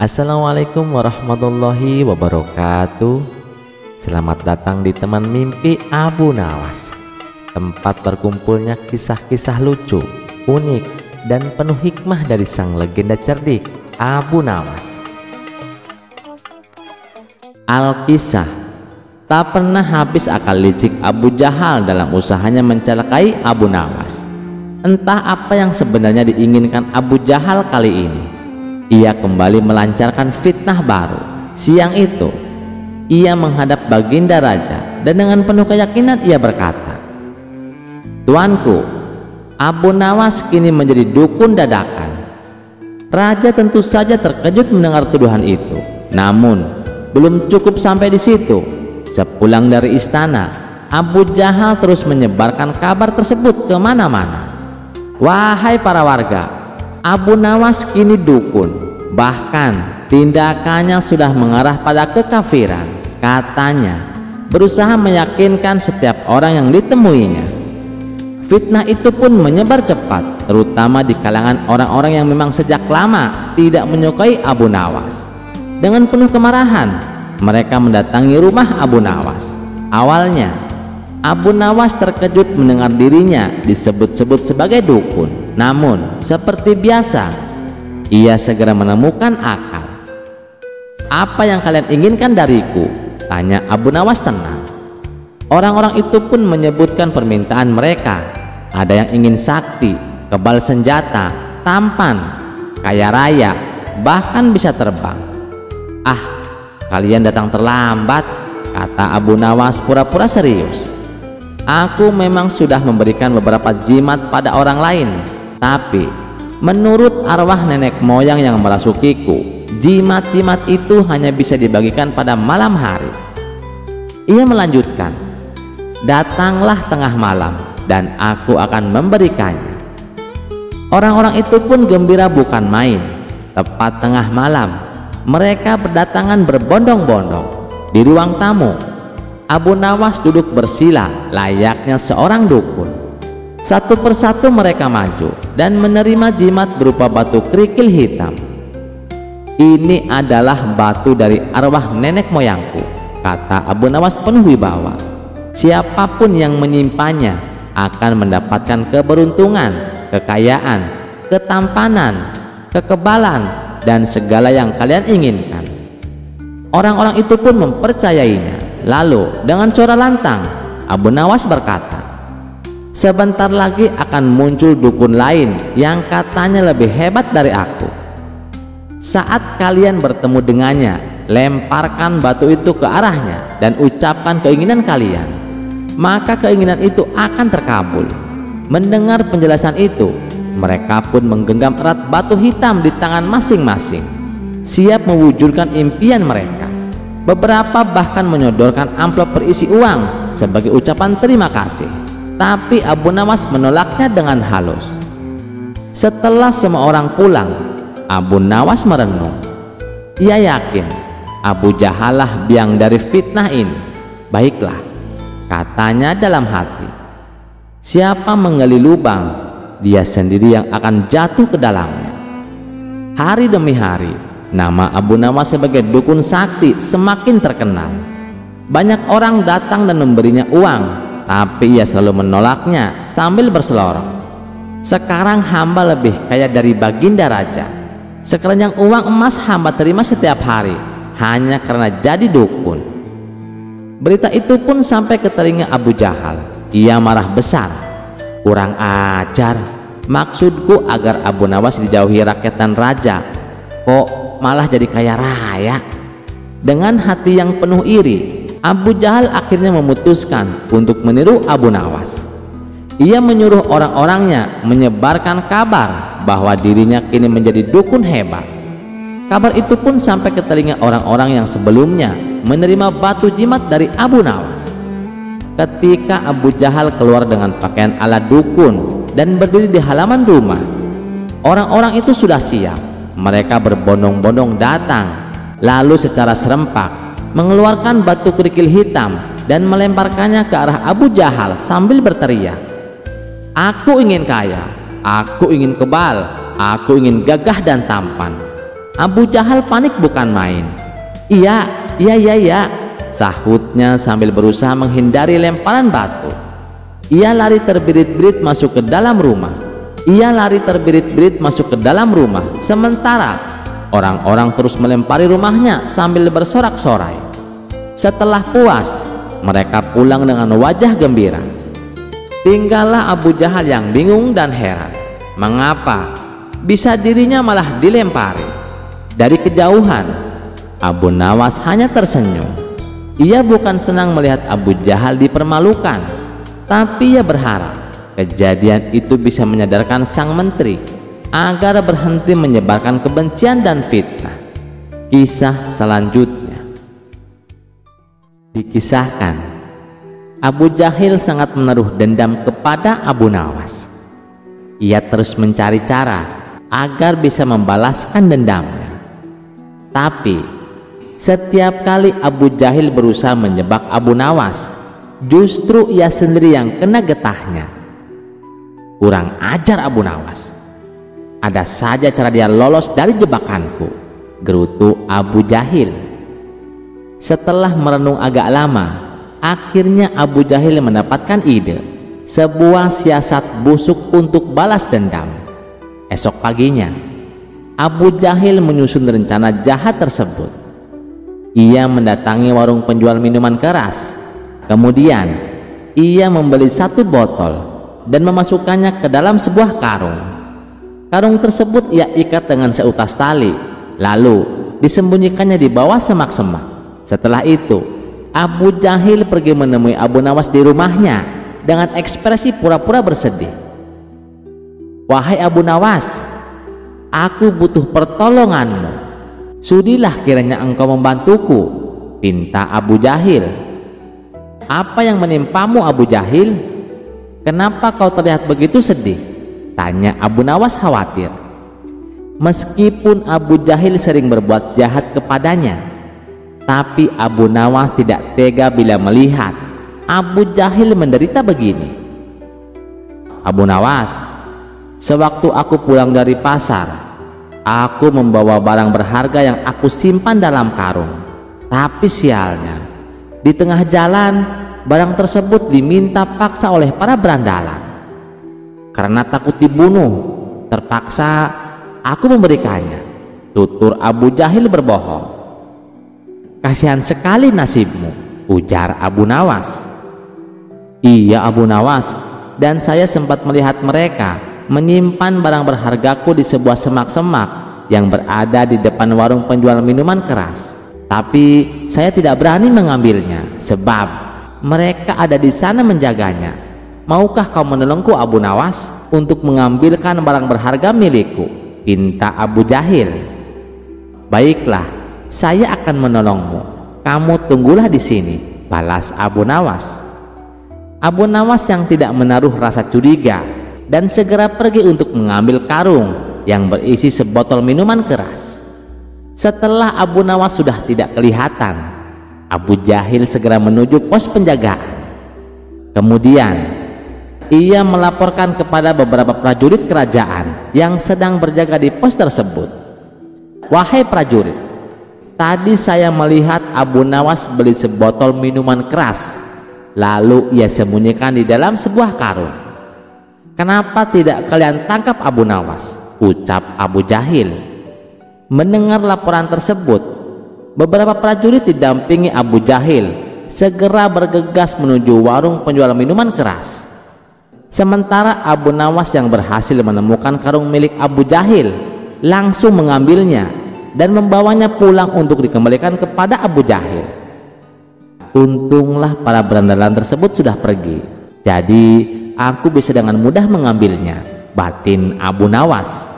Assalamualaikum warahmatullahi wabarakatuh. Selamat datang di Teman Mimpi Abu Nawas, tempat berkumpulnya kisah-kisah lucu, unik, dan penuh hikmah dari sang legenda cerdik Abu Nawas. Al-Kisah. Tak pernah habis akal licik Abu Jahal dalam usahanya mencelakai Abu Nawas. Entah apa yang sebenarnya diinginkan Abu Jahal kali ini. Ia kembali melancarkan fitnah baru. Siang itu ia menghadap Baginda Raja dan dengan penuh keyakinan ia berkata, "Tuanku, Abu Nawas kini menjadi dukun dadakan." Raja tentu saja terkejut mendengar tuduhan itu. Namun belum cukup sampai di situ. Sepulang dari istana, Abu Jahal terus menyebarkan kabar tersebut ke mana-mana. "Wahai para warga, Abu Nawas kini dukun, bahkan tindakannya sudah mengarah pada kekafiran," katanya, berusaha meyakinkan setiap orang yang ditemuinya. Fitnah itu pun menyebar cepat, terutama di kalangan orang-orang yang memang sejak lama tidak menyukai Abu Nawas. Dengan penuh kemarahan, mereka mendatangi rumah Abu Nawas. Awalnya Abu Nawas terkejut mendengar dirinya disebut-sebut sebagai dukun. Namun seperti biasa, ia segera menemukan akal. "Apa yang kalian inginkan dariku?" tanya Abu Nawas tenang. Orang-orang itu pun menyebutkan permintaan mereka. Ada yang ingin sakti, kebal senjata, tampan, kaya raya, bahkan bisa terbang. "Ah, kalian datang terlambat," kata Abu Nawas pura-pura serius. "Aku memang sudah memberikan beberapa jimat pada orang lain, tapi menurut arwah nenek moyang yang merasukiku, jimat-jimat itu hanya bisa dibagikan pada malam hari." Ia melanjutkan, "Datanglah tengah malam dan aku akan memberikannya." Orang-orang itu pun gembira bukan main. Tepat tengah malam, mereka berdatangan berbondong-bondong. Di ruang tamu, Abu Nawas duduk bersila layaknya seorang dukun. Satu persatu mereka maju dan menerima jimat berupa batu kerikil hitam. "Ini adalah batu dari arwah nenek moyangku," kata Abu Nawas penuh wibawa. "Siapapun yang menyimpannya akan mendapatkan keberuntungan, kekayaan, ketampanan, kekebalan, dan segala yang kalian inginkan." Orang-orang itu pun mempercayainya. Lalu dengan suara lantang, Abu Nawas berkata, "Sebentar lagi akan muncul dukun lain yang katanya lebih hebat dari aku. Saat kalian bertemu dengannya, lemparkan batu itu ke arahnya dan ucapkan keinginan kalian, maka keinginan itu akan terkabul." Mendengar penjelasan itu, mereka pun menggenggam erat batu hitam di tangan masing-masing, siap mewujudkan impian mereka. Beberapa bahkan menyodorkan amplop berisi uang sebagai ucapan terima kasih. Tapi Abu Nawas menolaknya dengan halus. Setelah semua orang pulang, Abu Nawas merenung. Ia yakin Abu Jahal lah biang dari fitnah ini. "Baiklah," katanya dalam hati, "siapa menggali lubang, dia sendiri yang akan jatuh ke dalamnya." Hari demi hari, nama Abu Nawas sebagai dukun sakti semakin terkenal. Banyak orang datang dan memberinya uang, tapi ia selalu menolaknya sambil berseloroh. "Sekarang hamba lebih kaya dari Baginda Raja. Sekeranjang uang emas hamba terima setiap hari hanya karena jadi dukun." Berita itu pun sampai ke telinga Abu Jahal. Ia marah besar. "Kurang ajar, maksudku agar Abu Nawas dijauhi rakyat dan raja, kok malah jadi kaya raya?" Dengan hati yang penuh iri, Abu Jahal akhirnya memutuskan untuk meniru Abu Nawas. Ia menyuruh orang-orangnya menyebarkan kabar bahwa dirinya kini menjadi dukun hebat. Kabar itu pun sampai ke telinga orang-orang yang sebelumnya menerima batu jimat dari Abu Nawas. Ketika Abu Jahal keluar dengan pakaian ala dukun dan berdiri di halaman rumah, orang-orang itu sudah siap. Mereka berbondong-bondong datang, lalu secara serempak mengeluarkan batu kerikil hitam dan melemparkannya ke arah Abu Jahal sambil berteriak, "Aku ingin kaya, aku ingin kebal, aku ingin gagah dan tampan." Abu Jahal panik bukan main. Iya, sahutnya sambil berusaha menghindari lemparan batu. Ia lari terbirit-birit masuk ke dalam rumah. Sementara orang-orang terus melempari rumahnya sambil bersorak-sorai. Setelah puas, mereka pulang dengan wajah gembira. Tinggallah Abu Jahal yang bingung dan heran. Mengapa bisa dirinya malah dilempari? Dari kejauhan, Abu Nawas hanya tersenyum. Ia bukan senang melihat Abu Jahal dipermalukan, tapi ia berharap kejadian itu bisa menyadarkan sang menteri agar berhenti menyebarkan kebencian dan fitnah. Kisah selanjutnya dikisahkan, Abu Jahil sangat menaruh dendam kepada Abu Nawas. Ia terus mencari cara agar bisa membalaskan dendamnya. Tapi setiap kali Abu Jahil berusaha menjebak Abu Nawas, justru ia sendiri yang kena getahnya. Kurang ajar Abu Nawas. Ada saja cara dia lolos dari jebakanku, gerutu Abu Jahil. Setelah merenung agak lama, akhirnya Abu Jahil mendapatkan ide, sebuah siasat busuk untuk balas dendam. Esok paginya, Abu Jahil menyusun rencana jahat tersebut. Ia mendatangi warung penjual minuman keras. Kemudian ia membeli 1 botol dan memasukkannya ke dalam sebuah karung. Karung tersebut ia ikat dengan seutas tali, lalu disembunyikannya di bawah semak-semak. Setelah itu, Abu Jahil pergi menemui Abu Nawas di rumahnya dengan ekspresi pura-pura bersedih. Wahai Abu Nawas, aku butuh pertolonganmu. Sudilah kiranya engkau membantuku, pinta Abu Jahil. Apa yang menimpamu Abu Jahil? Kenapa kau terlihat begitu sedih? Tanya Abu Nawas khawatir. Meskipun Abu Jahil sering berbuat jahat kepadanya, tapi Abu Nawas tidak tega bila melihat Abu Jahil menderita begini. Abu Nawas, sewaktu aku pulang dari pasar, aku membawa barang berharga yang aku simpan dalam karung. Tapi sialnya, di tengah jalan barang tersebut diminta paksa oleh para berandalan. Karena takut dibunuh, terpaksa aku memberikannya, tutur Abu Jahil berbohong. Kasihan sekali nasibmu, ujar Abu Nawas. Iya Abu Nawas, dan saya sempat melihat mereka menyimpan barang berhargaku di sebuah semak-semak yang berada di depan warung penjual minuman keras. Tapi saya tidak berani mengambilnya sebab mereka ada di sana menjaganya. Maukah kau menolongku Abu Nawas untuk mengambilkan barang berharga milikku? Pinta Abu Jahil. Baiklah, saya akan menolongmu. Kamu tunggulah di sini, balas Abu Nawas. Abu Nawas yang tidak menaruh rasa curiga dan segera pergi untuk mengambil karung yang berisi sebotol minuman keras. Setelah Abu Nawas sudah tidak kelihatan, Abu Jahil segera menuju pos penjagaan. Kemudian ia melaporkan kepada beberapa prajurit kerajaan yang sedang berjaga di pos tersebut. Wahai prajurit, tadi saya melihat Abu Nawas beli sebotol minuman keras, lalu ia sembunyikan di dalam sebuah karung. Kenapa tidak kalian tangkap Abu Nawas? Ucap Abu Jahil. Mendengar laporan tersebut, beberapa prajurit didampingi Abu Jahil segera bergegas menuju warung penjual minuman keras. Sementara Abu Nawas yang berhasil menemukan karung milik Abu Jahil langsung mengambilnya dan membawanya pulang untuk dikembalikan kepada Abu Jahil. Untunglah para berandalan tersebut sudah pergi, jadi aku bisa dengan mudah mengambilnya, batin Abu Nawas.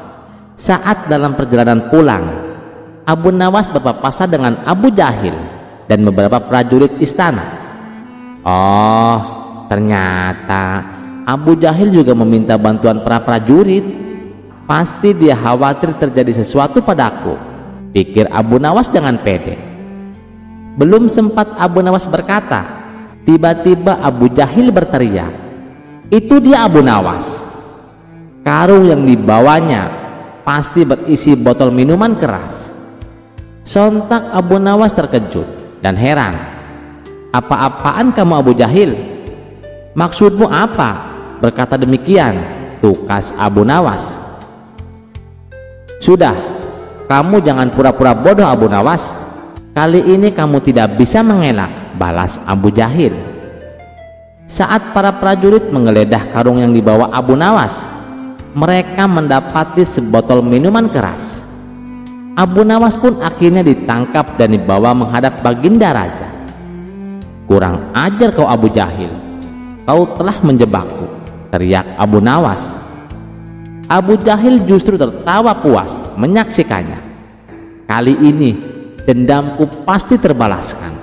Saat dalam perjalanan pulang, Abu Nawas berpapasan dengan Abu Jahil dan beberapa prajurit istana. Oh, ternyata Abu Jahil juga meminta bantuan para prajurit. Pasti dia khawatir terjadi sesuatu padaku, pikir Abu Nawas dengan pede. Belum sempat Abu Nawas berkata, tiba-tiba Abu Jahil berteriak, "Itu dia Abu Nawas!" Karung yang dibawanya pasti berisi botol minuman keras. Sontak Abu Nawas terkejut dan heran. "Apa-apaan kamu Abu Jahil? Maksudmu apa berkata demikian?" tukas Abu Nawas. "Sudah, kamu jangan pura-pura bodoh Abu Nawas. Kali ini kamu tidak bisa mengelak," balas Abu Jahil. Saat para prajurit menggeledah karung yang dibawa Abu Nawas, mereka mendapati sebotol minuman keras. Abu Nawas pun akhirnya ditangkap dan dibawa menghadap Baginda Raja. "Kurang ajar kau Abu Jahil, kau telah menjebakku," teriak Abu Nawas. Abu Jahil justru tertawa puas menyaksikannya. "Kali ini dendamku pasti terbalaskan.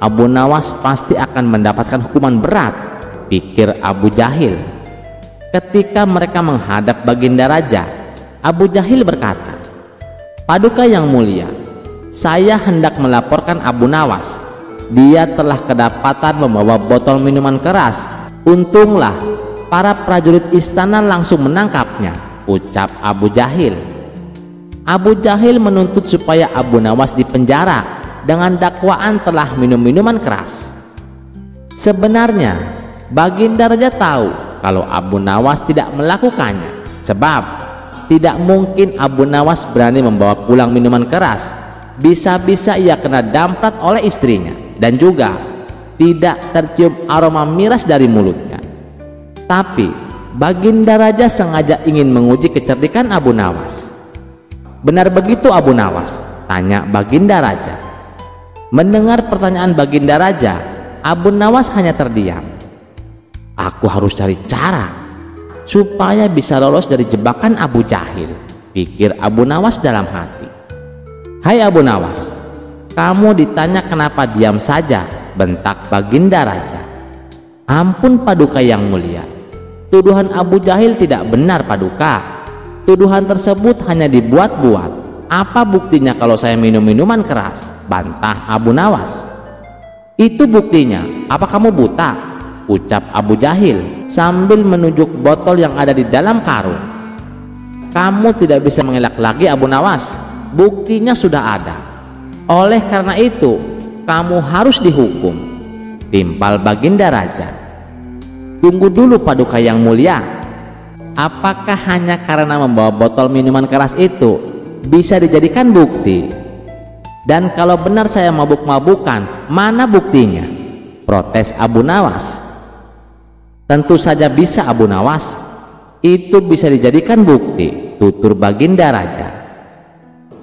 Abu Nawas pasti akan mendapatkan hukuman berat," pikir Abu Jahil. Ketika mereka menghadap Baginda Raja, Abu Jahil berkata, "Paduka yang mulia, saya hendak melaporkan Abu Nawas. Dia telah kedapatan membawa botol minuman keras. Untunglah para prajurit istana langsung menangkapnya," ucap Abu Jahil. Abu Jahil menuntut supaya Abu Nawas dipenjara dengan dakwaan telah minum minuman keras. Sebenarnya Baginda Raja tahu kalau Abu Nawas tidak melakukannya, sebab tidak mungkin Abu Nawas berani membawa pulang minuman keras. Bisa-bisa ia kena damprat oleh istrinya, dan juga tidak tercium aroma miras dari mulutnya. Tapi Baginda Raja sengaja ingin menguji kecerdikan Abu Nawas. "Benar begitu Abu Nawas?" tanya Baginda Raja. Mendengar pertanyaan Baginda Raja, Abu Nawas hanya terdiam. "Aku harus cari cara supaya bisa lolos dari jebakan Abu Jahil," pikir Abu Nawas dalam hati. "Hai Abu Nawas, kamu ditanya kenapa diam saja?" bentak Baginda Raja. "Ampun Paduka yang mulia, tuduhan Abu Jahil tidak benar Paduka. Tuduhan tersebut hanya dibuat-buat. Apa buktinya kalau saya minum minuman keras?" bantah Abu Nawas. "Itu buktinya. Apa kamu buta?" ucap Abu Jahil sambil menunjuk botol yang ada di dalam karung. "Kamu tidak bisa mengelak lagi Abu Nawas. Buktinya sudah ada. Oleh karena itu kamu harus dihukum," timpal Baginda Raja. "Tunggu dulu Paduka yang mulia. Apakah hanya karena membawa botol minuman keras itu bisa dijadikan bukti? Dan kalau benar saya mabuk-mabukan, mana buktinya?" protes Abu Nawas. "Tentu saja bisa Abu Nawas. Itu bisa dijadikan bukti," tutur Baginda Raja.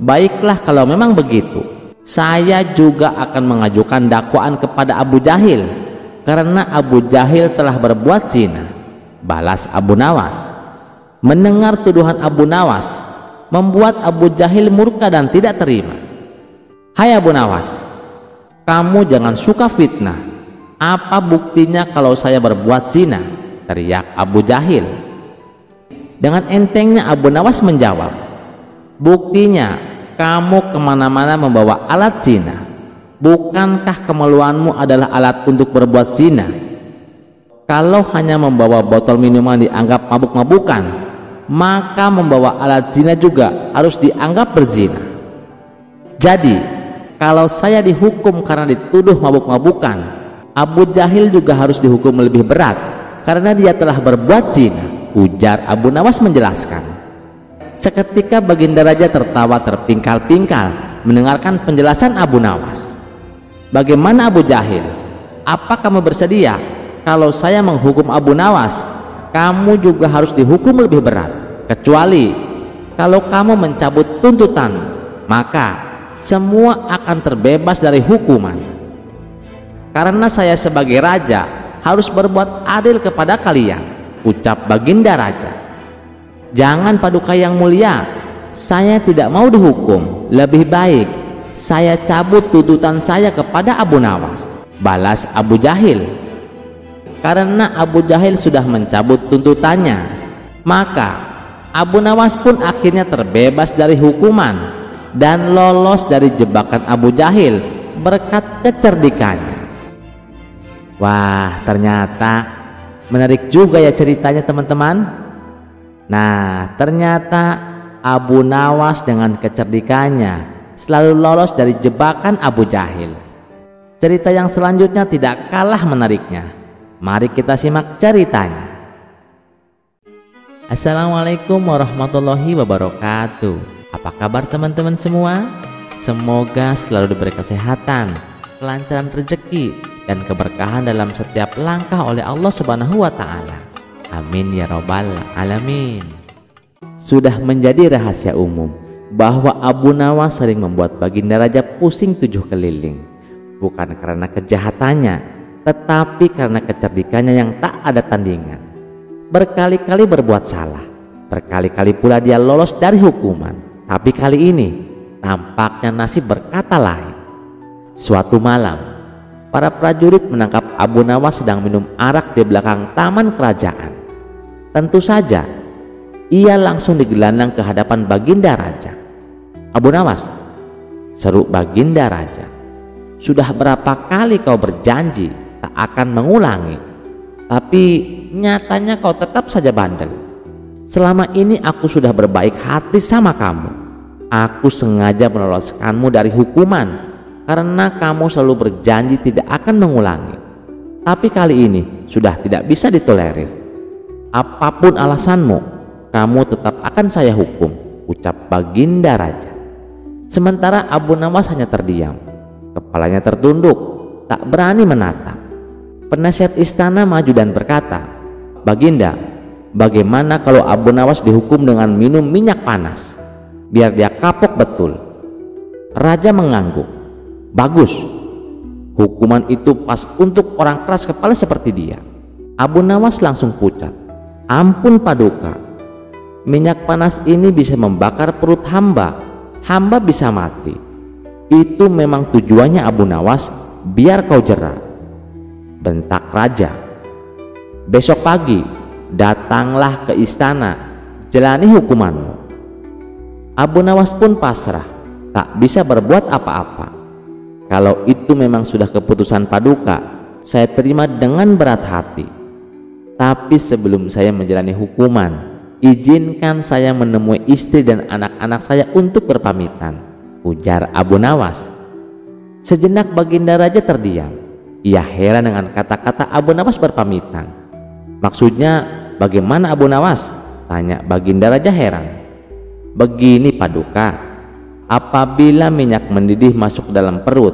"Baiklah kalau memang begitu, saya juga akan mengajukan dakwaan kepada Abu Jahil karena Abu Jahil telah berbuat zina," balas Abu Nawas. Mendengar tuduhan Abu Nawas membuat Abu Jahil murka dan tidak terima. "Hai Abu Nawas, kamu jangan suka fitnah. Apa buktinya kalau saya berbuat zina?" teriak Abu Jahil. Dengan entengnya Abu Nawas menjawab, "Buktinya kamu kemana-mana membawa alat zina. Bukankah kemeluanmu adalah alat untuk berbuat zina? Kalau hanya membawa botol minuman dianggap mabuk-mabukan, maka membawa alat zina juga harus dianggap berzina. Jadi kalau saya dihukum karena dituduh mabuk-mabukan, Abu Jahil juga harus dihukum lebih berat karena dia telah berbuat zina," ujar Abu Nawas menjelaskan. Seketika Baginda Raja tertawa terpingkal-pingkal mendengarkan penjelasan Abu Nawas. "Bagaimana Abu Jahil? Apa kamu bersedia kalau saya menghukum Abu Nawas, kamu juga harus dihukum lebih berat? Kecuali kalau kamu mencabut tuntutan, maka semua akan terbebas dari hukuman. Karena saya sebagai raja harus berbuat adil kepada kalian," ucap Baginda Raja. "Jangan Paduka yang mulia, saya tidak mau dihukum. Lebih baik saya cabut tuntutan saya kepada Abu Nawas," balas Abu Jahil. Karena Abu Jahil sudah mencabut tuntutannya, maka Abu Nawas pun akhirnya terbebas dari hukuman dan lolos dari jebakan Abu Jahil berkat kecerdikannya. Wah, ternyata menarik juga ya ceritanya teman-teman. Nah, ternyata Abu Nawas dengan kecerdikannya selalu lolos dari jebakan Abu Jahil. Cerita yang selanjutnya tidak kalah menariknya. Mari kita simak ceritanya. Assalamualaikum warahmatullahi wabarakatuh. Apa kabar teman-teman semua? Semoga selalu diberi kesehatan, kelancaran rezeki, dan keberkahan dalam setiap langkah oleh Allah Subhanahu wa Ta'ala. Amin ya Rabbal Alamin. Sudah menjadi rahasia umum bahwa Abu Nawas sering membuat Baginda Raja pusing 7 keliling, bukan karena kejahatannya, tetapi karena kecerdikannya yang tak ada tandingan. Berkali-kali berbuat salah, berkali-kali pula dia lolos dari hukuman, tapi kali ini tampaknya nasib berkata lain. Suatu malam, para prajurit menangkap Abu Nawas sedang minum arak di belakang taman kerajaan. Tentu saja ia langsung digelandang ke hadapan Baginda Raja. "Abu Nawas," seru Baginda Raja, "sudah berapa kali kau berjanji tak akan mengulangi, tapi nyatanya kau tetap saja bandel. Selama ini aku sudah berbaik hati sama kamu. Aku sengaja meloloskanmu dari hukuman karena kamu selalu berjanji tidak akan mengulangi. Tapi kali ini sudah tidak bisa ditolerir. Apapun alasanmu, kamu tetap akan saya hukum," ucap Baginda Raja. Sementara Abu Nawas hanya terdiam, kepalanya tertunduk, tak berani menatap. Penasihat istana maju dan berkata, "Baginda, bagaimana kalau Abu Nawas dihukum dengan minum minyak panas, biar dia kapok betul?" Raja mengangguk. "Bagus, hukuman itu pas untuk orang keras kepala seperti dia." Abu Nawas langsung pucat. "Ampun Paduka, minyak panas ini bisa membakar perut hamba bisa mati. Itu memang tujuannya Abu Nawas, biar kau jera," bentak raja. "Besok pagi datanglah ke istana, jalani hukumanmu." Abu Nawas pun pasrah, tak bisa berbuat apa-apa. "Kalau itu memang sudah keputusan Paduka, saya terima dengan berat hati. Tapi sebelum saya menjalani hukuman, izinkan saya menemui istri dan anak-anak saya untuk berpamitan," ujar Abu Nawas. Sejenak Baginda Raja terdiam. Ia heran dengan kata-kata Abu Nawas berpamitan. "Maksudnya bagaimana Abu Nawas?" tanya Baginda Raja heran. "Begini Paduka, apabila minyak mendidih masuk ke dalam perut,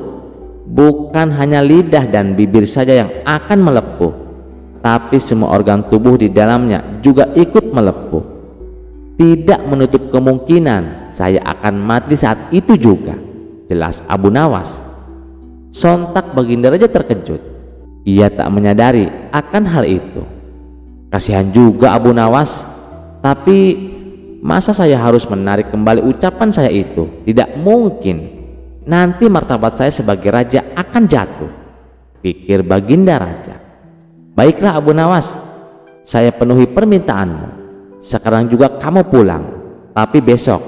bukan hanya lidah dan bibir saja yang akan melepuh, tapi semua organ tubuh di dalamnya juga ikut melepuh. Tidak menutup kemungkinan saya akan mati saat itu juga," jelas Abu Nawas. Sontak Baginda Raja terkejut. Ia tak menyadari akan hal itu. "Kasihan juga Abu Nawas, tapi masa saya harus menarik kembali ucapan saya itu? Tidak mungkin. Nanti martabat saya sebagai raja akan jatuh," pikir Baginda Raja. "Baiklah Abu Nawas, saya penuhi permintaanmu. Sekarang juga kamu pulang, tapi besok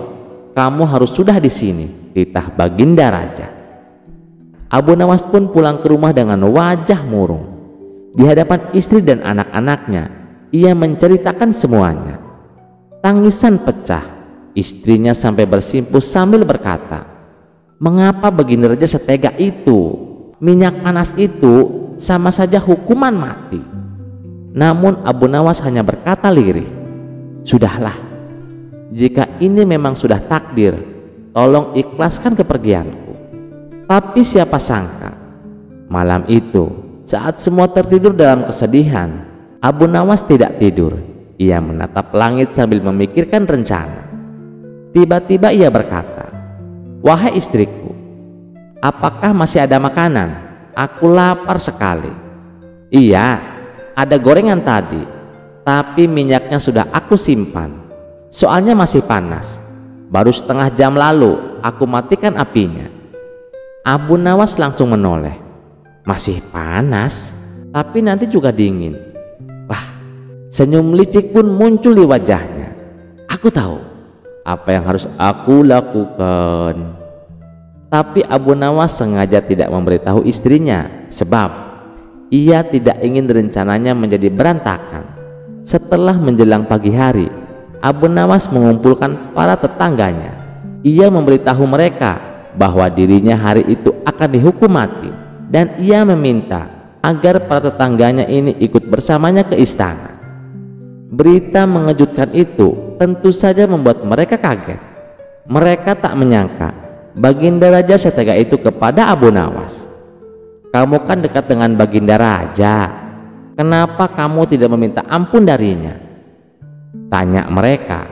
kamu harus sudah di sini," titah Baginda Raja. Abu Nawas pun pulang ke rumah dengan wajah murung. Di hadapan istri dan anak-anaknya, ia menceritakan semuanya. Tangisan pecah, istrinya sampai bersimpuh sambil berkata, "Mengapa Baginda Raja setega itu? Minyak panas itu sama saja hukuman mati." Namun Abu Nawas hanya berkata lirih, "Sudahlah, jika ini memang sudah takdir, tolong ikhlaskan kepergianku." Tapi siapa sangka, malam itu saat semua tertidur dalam kesedihan, Abu Nawas tidak tidur. Ia menatap langit sambil memikirkan rencana. Tiba-tiba ia berkata, "Wahai istriku, apakah masih ada makanan? Aku lapar sekali." "Iya, ada gorengan tadi, tapi minyaknya sudah aku simpan. Soalnya masih panas. Baru setengah jam lalu aku matikan apinya." Abu Nawas langsung menoleh. "Masih panas, tapi nanti juga dingin." Wah, senyum licik pun muncul di wajahnya. "Aku tahu apa yang harus aku lakukan." Tapi Abu Nawas sengaja tidak memberitahu istrinya, sebab ia tidak ingin rencananya menjadi berantakan. Setelah menjelang pagi hari, Abu Nawas mengumpulkan para tetangganya. Ia memberitahu mereka bahwa dirinya hari itu akan dihukum mati, dan ia meminta agar para tetangganya ini ikut bersamanya ke istana. Berita mengejutkan itu tentu saja membuat mereka kaget. Mereka tak menyangka Baginda Raja setega itu kepada Abu Nawas. "Kamu kan dekat dengan Baginda Raja, kenapa kamu tidak meminta ampun darinya?" tanya mereka.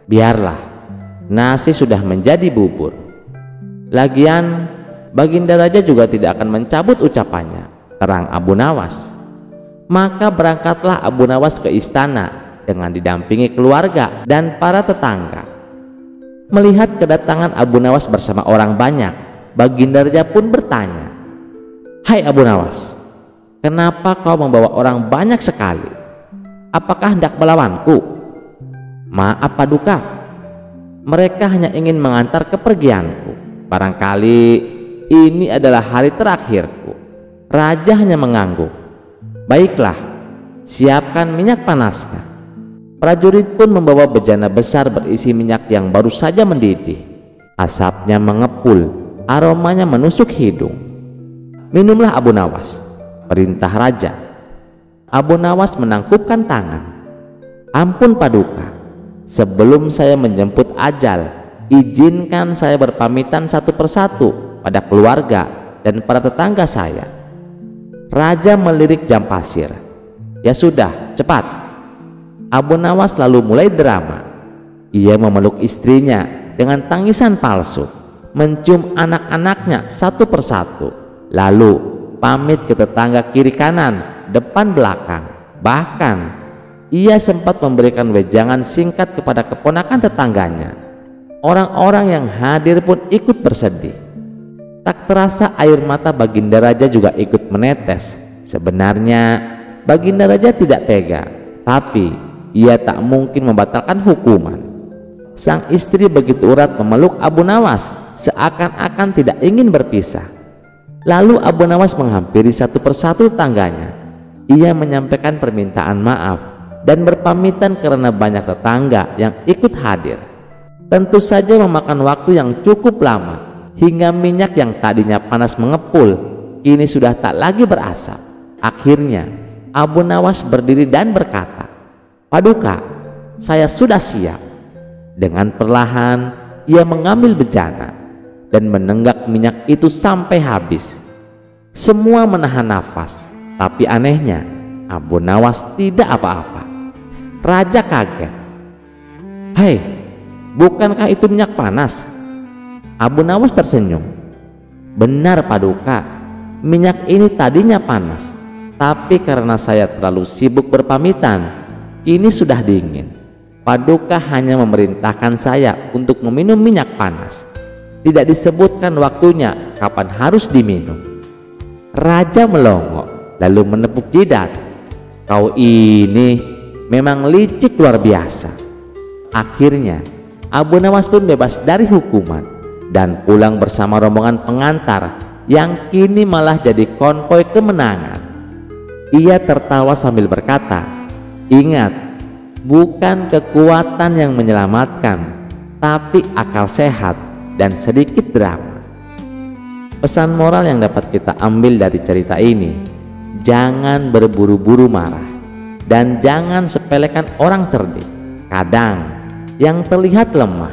"Biarlah, nasi sudah menjadi bubur. Lagian Baginda Raja juga tidak akan mencabut ucapannya," terang Abu Nawas. Maka berangkatlah Abu Nawas ke istana dengan didampingi keluarga dan para tetangga. Melihat kedatangan Abu Nawas bersama orang banyak, Baginda Raja pun bertanya, "Hai Abu Nawas, kenapa kau membawa orang banyak sekali? Apakah hendak melawanku?" "Maaf Paduka, mereka hanya ingin mengantar kepergianku. Barangkali ini adalah hari terakhirku." Raja hanya mengangguk. "Baiklah, siapkan minyak panasnya." Prajurit pun membawa bejana besar berisi minyak yang baru saja mendidih. Asapnya mengepul, aromanya menusuk hidung. "Minumlah Abu Nawas," perintah raja. Abu Nawas menangkupkan tangan. "Ampun Paduka, sebelum saya menjemput ajal, izinkan saya berpamitan satu persatu pada keluarga dan para tetangga saya." Raja melirik jam pasir. "Ya sudah, cepat." Abu Nawas lalu mulai drama. Ia memeluk istrinya dengan tangisan palsu, mencium anak-anaknya satu persatu, lalu pamit ke tetangga kiri kanan, depan belakang. Bahkan ia sempat memberikan wejangan singkat kepada keponakan tetangganya. Orang-orang yang hadir pun ikut bersedih. Tak terasa air mata Baginda Raja juga ikut menetes. Sebenarnya Baginda Raja tidak tega, tapi ia tak mungkin membatalkan hukuman. Sang istri begitu erat memeluk Abu Nawas, seakan-akan tidak ingin berpisah. Lalu Abu Nawas menghampiri satu persatu tetangganya. Ia menyampaikan permintaan maaf dan berpamitan karena banyak tetangga yang ikut hadir. Tentu saja memakan waktu yang cukup lama, hingga minyak yang tadinya panas mengepul kini sudah tak lagi berasap. Akhirnya Abu Nawas berdiri dan berkata, "Paduka, saya sudah siap." Dengan perlahan ia mengambil bejana dan menenggak minyak itu sampai habis. Semua menahan nafas, tapi anehnya Abu Nawas tidak apa-apa. Raja kaget. "Hei, bukankah itu minyak panas?" Abu Nawas tersenyum. "Benar Paduka, minyak ini tadinya panas, tapi karena saya terlalu sibuk berpamitan, kini sudah dingin. Paduka hanya memerintahkan saya untuk meminum minyak panas. Tidak disebutkan waktunya kapan harus diminum." Raja melongo lalu menepuk jidat. "Kau ini memang licik luar biasa." Akhirnya Abu Nawas pun bebas dari hukuman dan pulang bersama rombongan pengantar yang kini malah jadi konvoi kemenangan. Ia tertawa sambil berkata, "Ingat, bukan kekuatan yang menyelamatkan, tapi akal sehat dan sedikit drama." Pesan moral yang dapat kita ambil dari cerita ini, jangan berburu-buru marah dan jangan sepelekan orang cerdik. Kadang yang terlihat lemah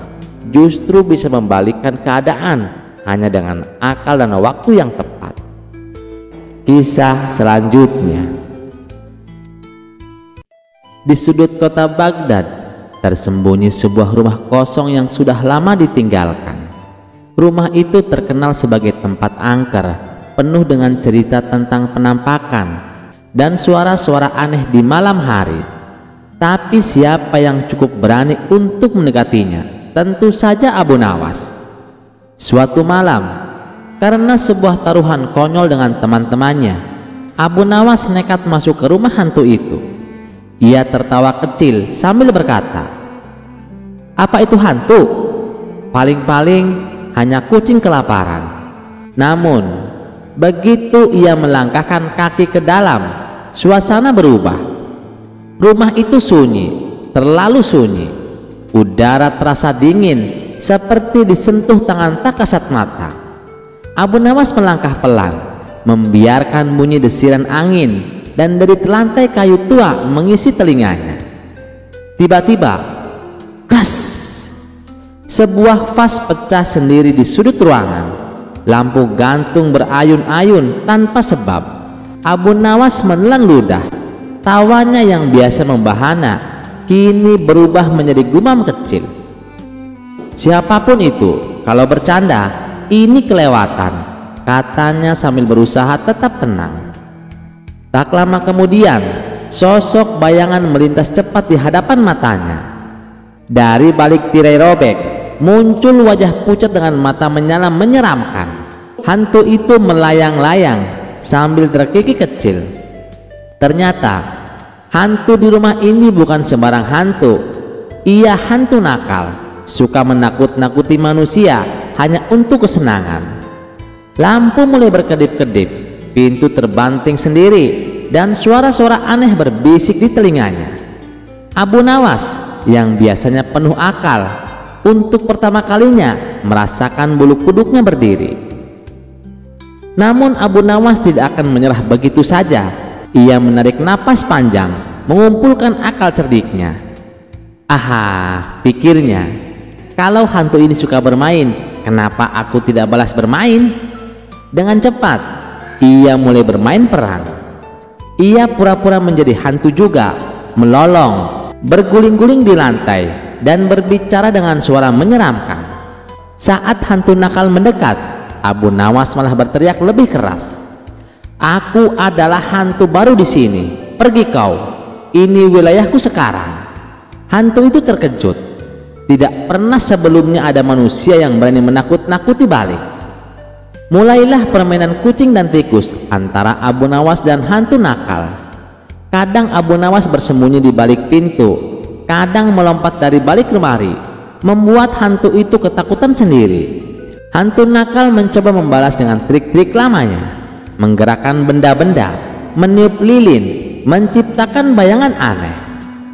justru bisa membalikkan keadaan hanya dengan akal dan waktu yang tepat. Kisah selanjutnya. Di sudut kota Baghdad tersembunyi sebuah rumah kosong yang sudah lama ditinggalkan. Rumah itu terkenal sebagai tempat angker, penuh dengan cerita tentang penampakan dan suara-suara aneh di malam hari. Tapi siapa yang cukup berani untuk mendekatinya? Tentu saja Abu Nawas. Suatu malam, karena sebuah taruhan konyol dengan teman-temannya, Abu Nawas nekat masuk ke rumah hantu itu. Ia tertawa kecil sambil berkata, "Apa itu hantu? Paling-paling hanya kucing kelaparan." Namun, begitu ia melangkahkan kaki ke dalam, suasana berubah. Rumah itu sunyi, terlalu sunyi. udara terasa dingin seperti disentuh tangan tak kasat mata. Abu Nawas melangkah pelan, membiarkan bunyi desiran angin dan dari lantai kayu tua mengisi telinganya. Tiba-tiba, kas! Sebuah vas pecah sendiri di sudut ruangan. Lampu gantung berayun-ayun tanpa sebab. Abu Nawas menelan ludah. Tawanya yang biasa membahana kini berubah menjadi gumam kecil. Siapapun itu, kalau bercanda, ini kelewatan, katanya sambil berusaha tetap tenang. Tak lama kemudian, sosok bayangan melintas cepat di hadapan matanya. Dari balik tirai robek, muncul wajah pucat dengan mata menyala menyeramkan. Hantu itu melayang-layang sambil terkikik kecil. Ternyata hantu di rumah ini bukan sembarang hantu. Ia hantu nakal, suka menakut-nakuti manusia hanya untuk kesenangan. Lampu mulai berkedip-kedip, pintu terbanting sendiri, dan suara-suara aneh berbisik di telinganya. Abu Nawas yang biasanya penuh akal, untuk pertama kalinya merasakan bulu kuduknya berdiri. Namun Abu Nawas tidak akan menyerah begitu saja. Ia menarik napas panjang, mengumpulkan akal cerdiknya. Aha, pikirnya, kalau hantu ini suka bermain, kenapa aku tidak balas bermain? Dengan cepat, ia mulai bermain peran. Ia pura-pura menjadi hantu juga, melolong, berguling-guling di lantai, dan berbicara dengan suara menyeramkan. Saat hantu nakal mendekat, Abu Nawas malah berteriak lebih keras. Aku adalah hantu baru di sini. Pergi kau. Ini wilayahku sekarang. Hantu itu terkejut. Tidak pernah sebelumnya ada manusia yang berani menakut-nakuti balik. Mulailah permainan kucing dan tikus antara Abu Nawas dan hantu nakal. Kadang Abu Nawas bersembunyi di balik pintu, kadang melompat dari balik lemari, membuat hantu itu ketakutan sendiri. Hantu nakal mencoba membalas dengan trik-trik lamanya, menggerakkan benda-benda, meniup lilin, menciptakan bayangan aneh.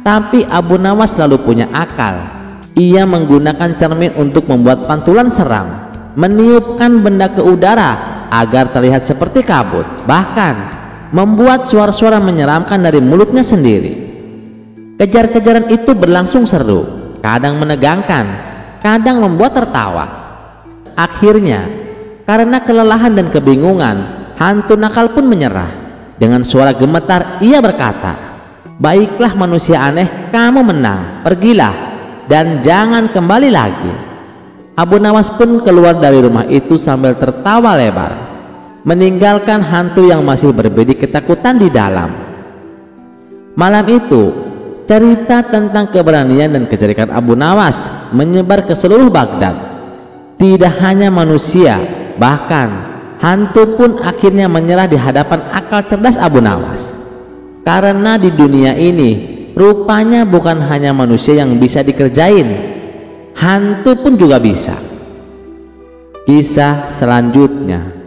Tapi Abu Nawas selalu punya akal. Ia menggunakan cermin untuk membuat pantulan seram, meniupkan benda ke udara agar terlihat seperti kabut, bahkan membuat suara-suara menyeramkan dari mulutnya sendiri. Kejar-kejaran itu berlangsung seru, kadang menegangkan, kadang membuat tertawa. Akhirnya, karena kelelahan dan kebingungan, hantu nakal pun menyerah. Dengan suara gemetar ia berkata, "Baiklah manusia aneh, kamu menang, pergilah dan jangan kembali lagi." Abu Nawas pun keluar dari rumah itu sambil tertawa lebar, meninggalkan hantu yang masih berbidik ketakutan di dalam. Malam itu, cerita tentang keberanian dan kejerikan Abu Nawas menyebar ke seluruh Baghdad. Tidak hanya manusia, bahkan hantu pun akhirnya menyerah di hadapan akal cerdas Abu Nawas. Karena di dunia ini rupanya bukan hanya manusia yang bisa dikerjain, hantu pun juga bisa. Kisah selanjutnya.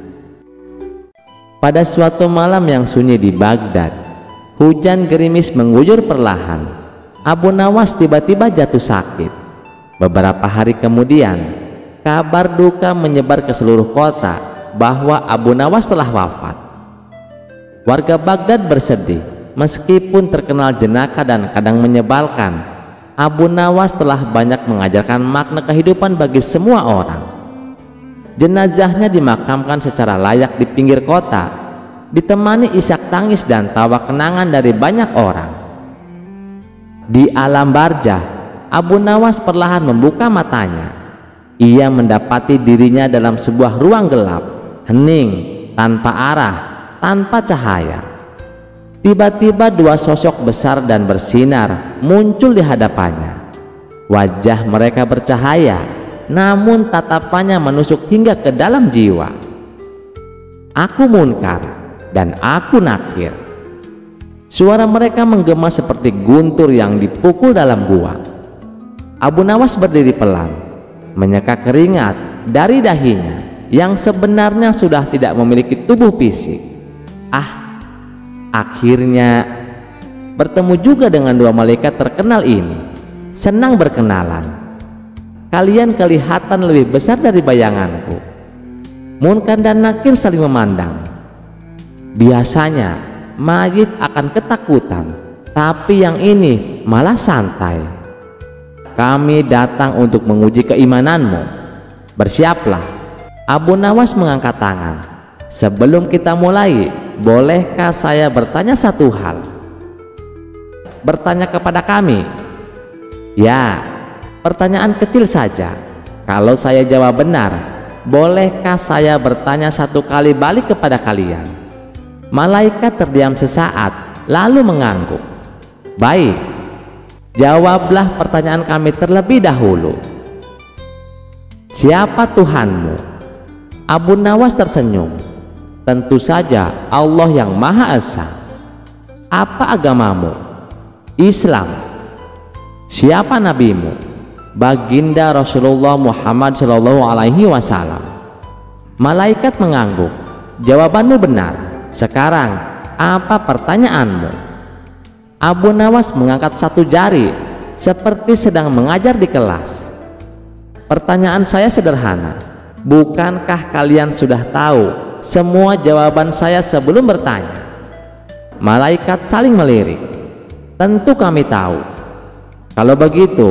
Pada suatu malam yang sunyi di Baghdad, hujan gerimis mengguyur perlahan. Abu Nawas tiba-tiba jatuh sakit. Beberapa hari kemudian, kabar duka menyebar ke seluruh kota bahwa Abu Nawas telah wafat. Warga Baghdad bersedih, meskipun terkenal jenaka dan kadang menyebalkan. Abu Nawas telah banyak mengajarkan makna kehidupan bagi semua orang. Jenazahnya dimakamkan secara layak di pinggir kota, ditemani isak tangis dan tawa kenangan dari banyak orang. Di alam barzah, Abu Nawas perlahan membuka matanya. Ia mendapati dirinya dalam sebuah ruang gelap, hening, tanpa arah, tanpa cahaya. Tiba-tiba dua sosok besar dan bersinar muncul di hadapannya. Wajah mereka bercahaya, namun tatapannya menusuk hingga ke dalam jiwa. Aku Munkar dan aku Nakir. Suara mereka menggema seperti guntur yang dipukul dalam gua. Abu Nawas berdiri pelan, menyeka keringat dari dahinya yang sebenarnya sudah tidak memiliki tubuh fisik. Akhirnya bertemu juga dengan dua malaikat terkenal ini. senang berkenalan. Kalian kelihatan lebih besar dari bayanganku. Munkar dan Nakir saling memandang. Biasanya mayit akan ketakutan, tapi yang ini malah santai. Kami datang untuk menguji keimananmu. Bersiaplah. Abu Nawas mengangkat tangan. Sebelum kita mulai, bolehkah saya bertanya satu hal? Bertanya kepada kami? Ya, pertanyaan kecil saja. Kalau saya jawab benar, bolehkah saya bertanya satu kali balik kepada kalian? Malaikat terdiam sesaat, lalu mengangguk. Baik, jawablah pertanyaan kami terlebih dahulu. Siapa Tuhanmu? Abu Nawas tersenyum. Tentu saja Allah yang Maha Esa. Apa agamamu? Islam. Siapa nabimu? Baginda Rasulullah Muhammad SAW. Malaikat mengangguk. Jawabanmu benar. Sekarang apa pertanyaanmu? Abu Nawas mengangkat satu jari seperti sedang mengajar di kelas. Pertanyaan saya sederhana. Bukankah kalian sudah tahu semua jawaban saya sebelum bertanya? Malaikat saling melirik. Tentu kami tahu. Kalau begitu,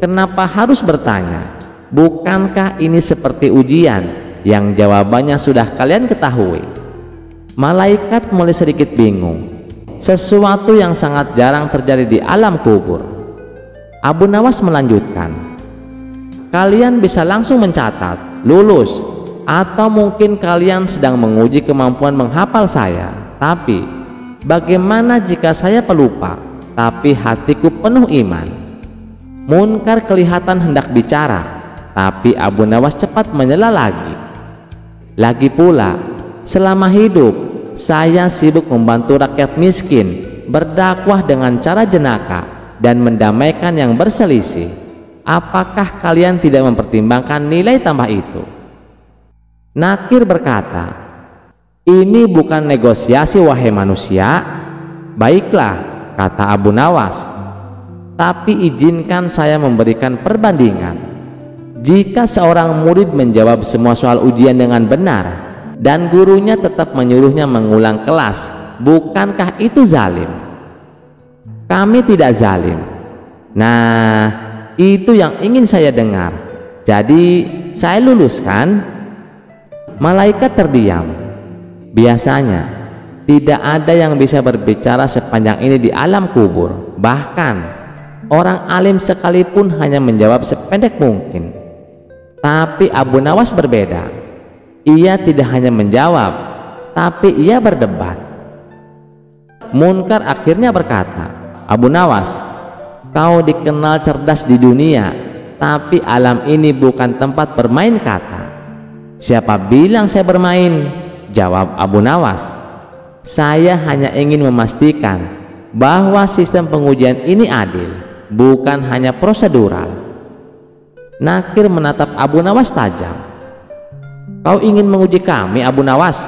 kenapa harus bertanya? Bukankah ini seperti ujian yang jawabannya sudah kalian ketahui? Malaikat mulai sedikit bingung. Sesuatu yang sangat jarang terjadi di alam kubur. Abu Nawas melanjutkan, kalian bisa langsung mencatat, lulus, atau mungkin kalian sedang menguji kemampuan menghafal saya. Tapi bagaimana jika saya pelupa, tapi hatiku penuh iman? Munkar kelihatan hendak bicara, tapi Abu Nawas cepat menyela lagi. Lagi pula, selama hidup saya sibuk membantu rakyat miskin, berdakwah dengan cara jenaka, dan mendamaikan yang berselisih. Apakah kalian tidak mempertimbangkan nilai tambah itu? Nakir berkata, ini bukan negosiasi wahai manusia. Baiklah, kata Abu Nawas, tapi izinkan saya memberikan perbandingan. Jika seorang murid menjawab semua soal ujian dengan benar dan gurunya tetap menyuruhnya mengulang kelas, bukankah itu zalim? Kami tidak zalim. Nah, itu yang ingin saya dengar. Jadi saya lulus kan? Malaikat terdiam. Biasanya tidak ada yang bisa berbicara sepanjang ini di alam kubur. Bahkan orang alim sekalipun hanya menjawab sependek mungkin. Tapi Abu Nawas berbeda. Ia tidak hanya menjawab, tapi ia berdebat. Munkar akhirnya berkata, Abu Nawas, kau dikenal cerdas di dunia, tapi alam ini bukan tempat bermain kata. Siapa bilang saya bermain? Jawab Abu Nawas, saya hanya ingin memastikan bahwa sistem pengujian ini adil, bukan hanya prosedural. Nakir menatap Abu Nawas tajam. Kau ingin menguji kami, Abu Nawas?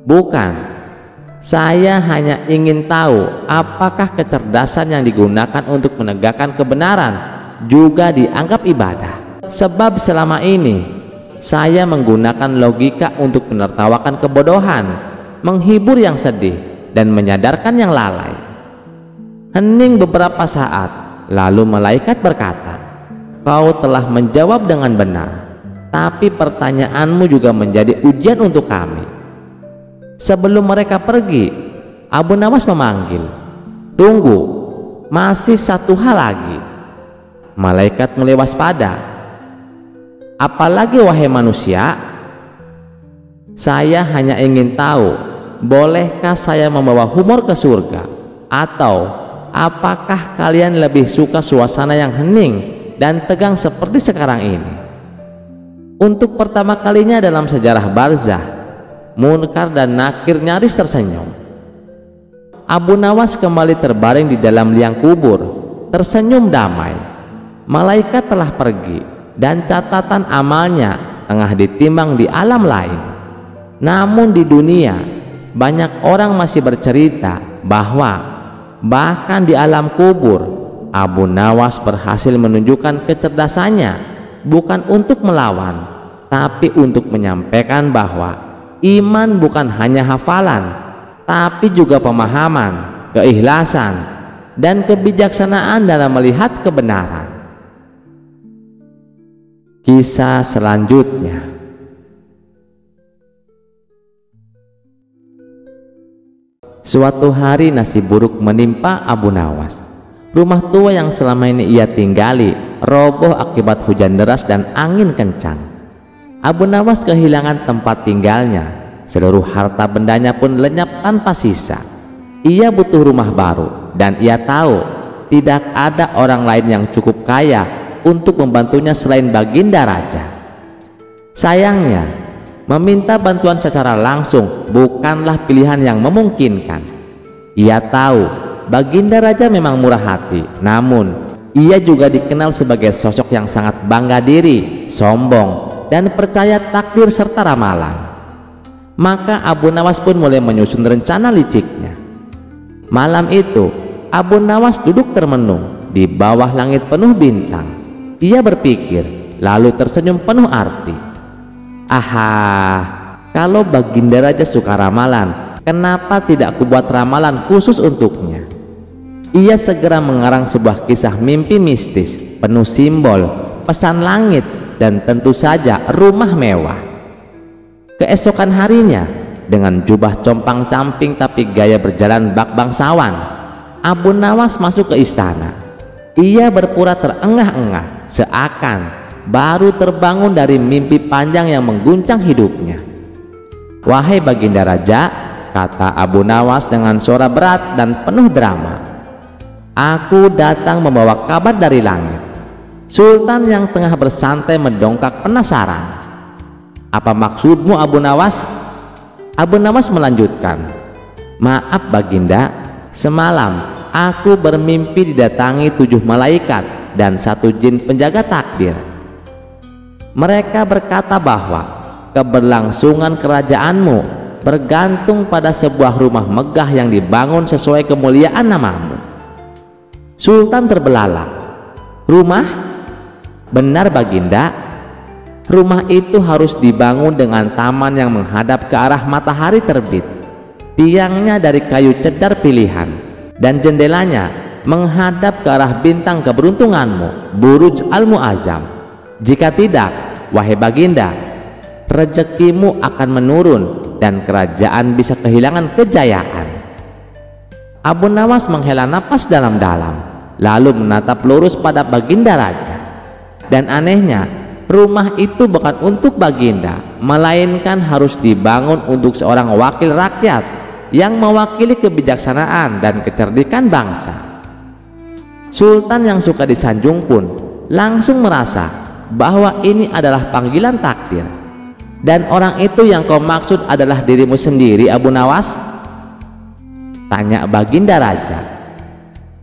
Bukan, saya hanya ingin tahu apakah kecerdasan yang digunakan untuk menegakkan kebenaran juga dianggap ibadah. Sebab selama ini saya menggunakan logika untuk menertawakan kebodohan, menghibur yang sedih, dan menyadarkan yang lalai. Hening beberapa saat, lalu malaikat berkata, kau telah menjawab dengan benar, tapi pertanyaanmu juga menjadi ujian untuk kami. Sebelum mereka pergi, Abu Nawas memanggil, tunggu, masih satu hal lagi. Malaikat mulai waspada. Apalagi wahai manusia? Saya hanya ingin tahu, bolehkah saya membawa humor ke surga? Atau apakah kalian lebih suka suasana yang hening dan tegang seperti sekarang ini? Untuk pertama kalinya dalam sejarah barzah, Munkar dan Nakir nyaris tersenyum. Abu Nawas kembali terbaring di dalam liang kubur, tersenyum damai. Malaikat telah pergi dan catatan amalnya tengah ditimbang di alam lain. Namun di dunia, banyak orang masih bercerita bahwa bahkan di alam kubur Abu Nawas berhasil menunjukkan kecerdasannya bukan untuk melawan, tapi untuk menyampaikan bahwa iman bukan hanya hafalan, tapi juga pemahaman, keikhlasan, dan kebijaksanaan dalam melihat kebenaran. Kisah selanjutnya. Suatu hari nasib buruk menimpa Abu Nawas. Rumah tua yang selama ini ia tinggali roboh akibat hujan deras dan angin kencang. Abu Nawas kehilangan tempat tinggalnya. Seluruh harta bendanya pun lenyap tanpa sisa. Ia butuh rumah baru dan ia tahu tidak ada orang lain yang cukup kaya untuk membantunya selain Baginda Raja. Sayangnya, meminta bantuan secara langsung bukanlah pilihan yang memungkinkan. Ia tahu Baginda Raja memang murah hati, namun ia juga dikenal sebagai sosok yang sangat bangga diri, sombong, dan percaya takdir serta ramalan. Maka Abu Nawas pun mulai menyusun rencana liciknya. Malam itu Abu Nawas duduk termenung di bawah langit penuh bintang. Ia berpikir lalu tersenyum penuh arti. Kalau Baginda Raja suka ramalan, kenapa tidak kubuat ramalan khusus untuknya? Ia segera mengarang sebuah kisah mimpi mistis penuh simbol, pesan langit, dan tentu saja rumah mewah. Keesokan harinya, dengan jubah compang-camping tapi gaya berjalan bak bangsawan, Abu Nawas masuk ke istana. Ia berpura terengah-engah, seakan baru terbangun dari mimpi panjang yang mengguncang hidupnya. "Wahai Baginda Raja," kata Abu Nawas dengan suara berat dan penuh drama, "aku datang membawa kabar dari langit." Sultan yang tengah bersantai mendongak penasaran. "Apa maksudmu, Abu Nawas?" Abu Nawas melanjutkan, "Maaf Baginda, semalam aku bermimpi didatangi 7 malaikat dan 1 jin penjaga takdir. Mereka berkata bahwa keberlangsungan kerajaanmu bergantung pada sebuah rumah megah yang dibangun sesuai kemuliaan namamu." Sultan terbelalak. "Rumah? Benar Baginda, rumah itu harus dibangun dengan taman yang menghadap ke arah matahari terbit. Tiangnya dari kayu cedar pilihan dan jendelanya menghadap ke arah bintang keberuntunganmu, Buruj Al-Mu'azzam. Jika tidak, wahai Baginda, rezekimu akan menurun dan kerajaan bisa kehilangan kejayaan." Abu Nawas menghela napas dalam-dalam lalu menatap lurus pada Baginda Raja. Dan anehnya, rumah itu bukan untuk Baginda, melainkan harus dibangun untuk seorang wakil rakyat yang mewakili kebijaksanaan dan kecerdikan bangsa. Sultan yang suka disanjung pun langsung merasa bahwa ini adalah panggilan takdir. "Dan orang itu yang kau maksud adalah dirimu sendiri, Abu Nawas?" tanya Baginda Raja.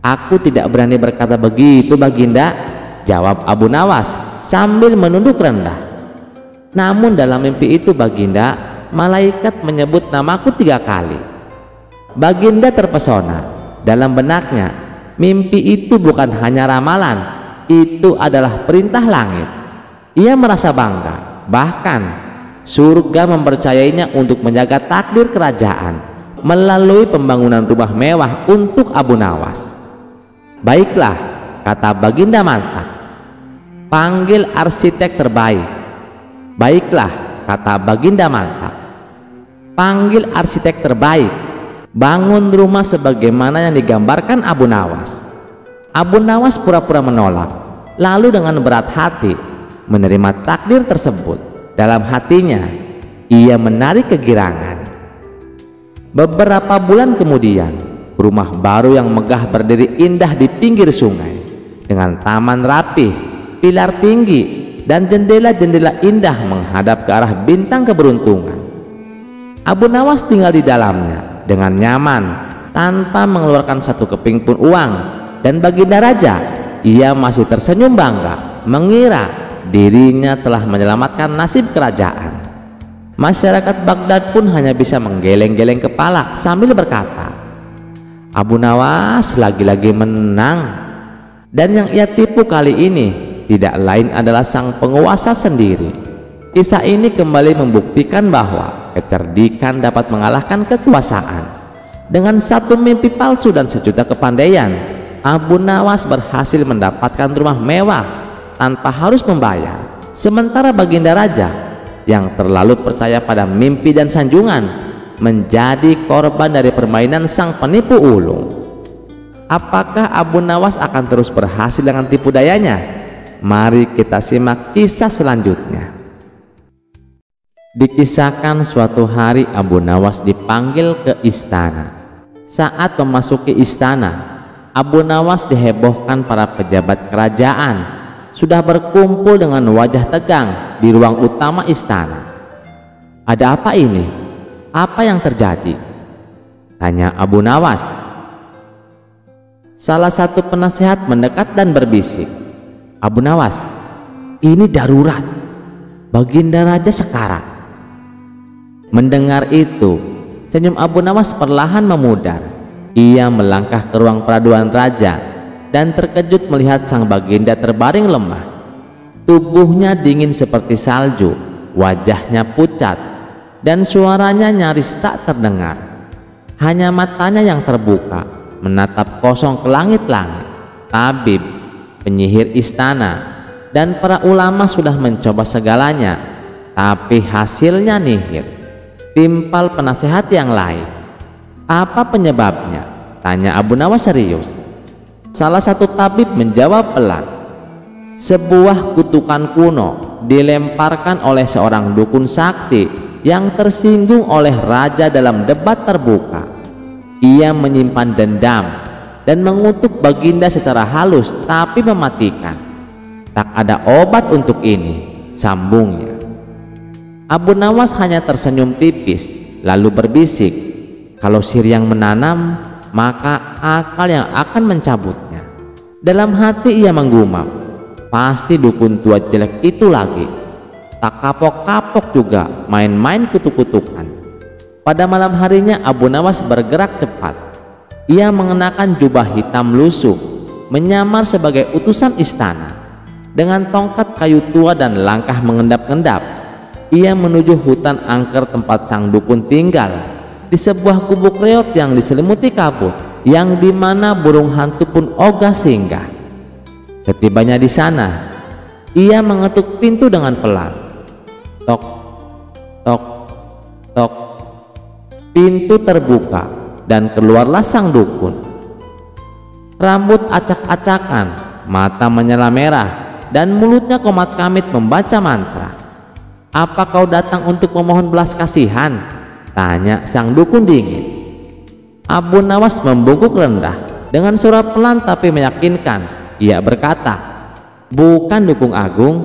"Aku tidak berani berkata begitu Baginda," jawab Abu Nawas sambil menunduk rendah. "Namun dalam mimpi itu Baginda, malaikat menyebut namaku 3 kali." Baginda terpesona. Dalam benaknya, mimpi itu bukan hanya ramalan, itu adalah perintah langit. Ia merasa bangga, bahkan surga mempercayainya untuk menjaga takdir kerajaan melalui pembangunan rumah mewah untuk Abu Nawas. "Baiklah," kata Baginda mantap, "panggil arsitek terbaik." "Baiklah," kata Baginda mantap, "panggil arsitek terbaik. Bangun rumah sebagaimana yang digambarkan Abu Nawas." Abu Nawas pura-pura menolak, lalu dengan berat hati menerima takdir tersebut. Dalam hatinya ia menarik kegirangan. Beberapa bulan kemudian, rumah baru yang megah berdiri indah di pinggir sungai dengan taman rapih, pilar tinggi, dan jendela-jendela indah menghadap ke arah bintang keberuntungan. Abu Nawas tinggal di dalamnya dengan nyaman tanpa mengeluarkan 1 keping pun uang, dan Baginda Raja, ia masih tersenyum bangga mengira dirinya telah menyelamatkan nasib kerajaan. Masyarakat Baghdad pun hanya bisa menggeleng-geleng kepala sambil berkata, "Abu Nawas lagi-lagi menang." Dan yang ia tipu kali ini tidak lain adalah sang penguasa sendiri. Kisah ini kembali membuktikan bahwa kecerdikan dapat mengalahkan kekuasaan. Dengan satu mimpi palsu dan sejuta kepandaian, Abu Nawas berhasil mendapatkan rumah mewah tanpa harus membayar. Sementara Baginda Raja yang terlalu percaya pada mimpi dan sanjungan menjadi korban dari permainan sang penipu ulung. Apakah Abu Nawas akan terus berhasil dengan tipu dayanya? Mari kita simak kisah selanjutnya. Dikisahkan suatu hari Abu Nawas dipanggil ke istana. Saat memasuki istana, Abu Nawas dihebohkan para pejabat kerajaan sudah berkumpul dengan wajah tegang di ruang utama istana. "Ada apa ini? Apa yang terjadi?" tanya Abu Nawas. Salah satu penasehat mendekat dan berbisik, "Abu Nawas, ini darurat. Baginda Raja sekarat." Mendengar itu, senyum Abu Nawas perlahan memudar. Ia melangkah ke ruang peraduan raja dan terkejut melihat sang baginda terbaring lemah. Tubuhnya dingin seperti salju, wajahnya pucat, dan suaranya nyaris tak terdengar. Hanya matanya yang terbuka menatap kosong ke langit-langit. Tabib, penyihir istana, dan para ulama sudah mencoba segalanya, tapi hasilnya nihil. Timpal penasehat yang lain. "Apa penyebabnya?" tanya Abu Nawas serius. Salah satu tabib menjawab pelan, "Sebuah kutukan kuno dilemparkan oleh seorang dukun sakti yang tersinggung oleh raja dalam debat terbuka. Ia menyimpan dendam dan mengutuk Baginda secara halus tapi mematikan. Tak ada obat untuk ini," sambungnya. Abu Nawas hanya tersenyum tipis lalu berbisik, "Kalau sihir yang menanam, maka akal yang akan mencabutnya." Dalam hati ia menggumam, "Pasti dukun tua jelek itu lagi. Tak kapok-kapok juga main-main kutuk-kutukan." Pada malam harinya Abu Nawas bergerak cepat. Ia mengenakan jubah hitam lusuh, menyamar sebagai utusan istana. Dengan tongkat kayu tua dan langkah mengendap-endap, ia menuju hutan angker tempat sang dukun tinggal, di sebuah gubuk reot yang diselimuti kabut, yang dimana burung hantu pun ogah singgah. Setibanya di sana, ia mengetuk pintu dengan pelan. Tok, tok, tok. Pintu terbuka dan keluarlah sang dukun. Rambut acak-acakan, mata menyala merah, dan mulutnya komat kamit membaca mantra. "Apa kau datang untuk memohon belas kasihan?" tanya sang dukun dingin. Abu Nawas membungkuk rendah dengan suara pelan tapi meyakinkan. Ia berkata, "Bukan dukun agung,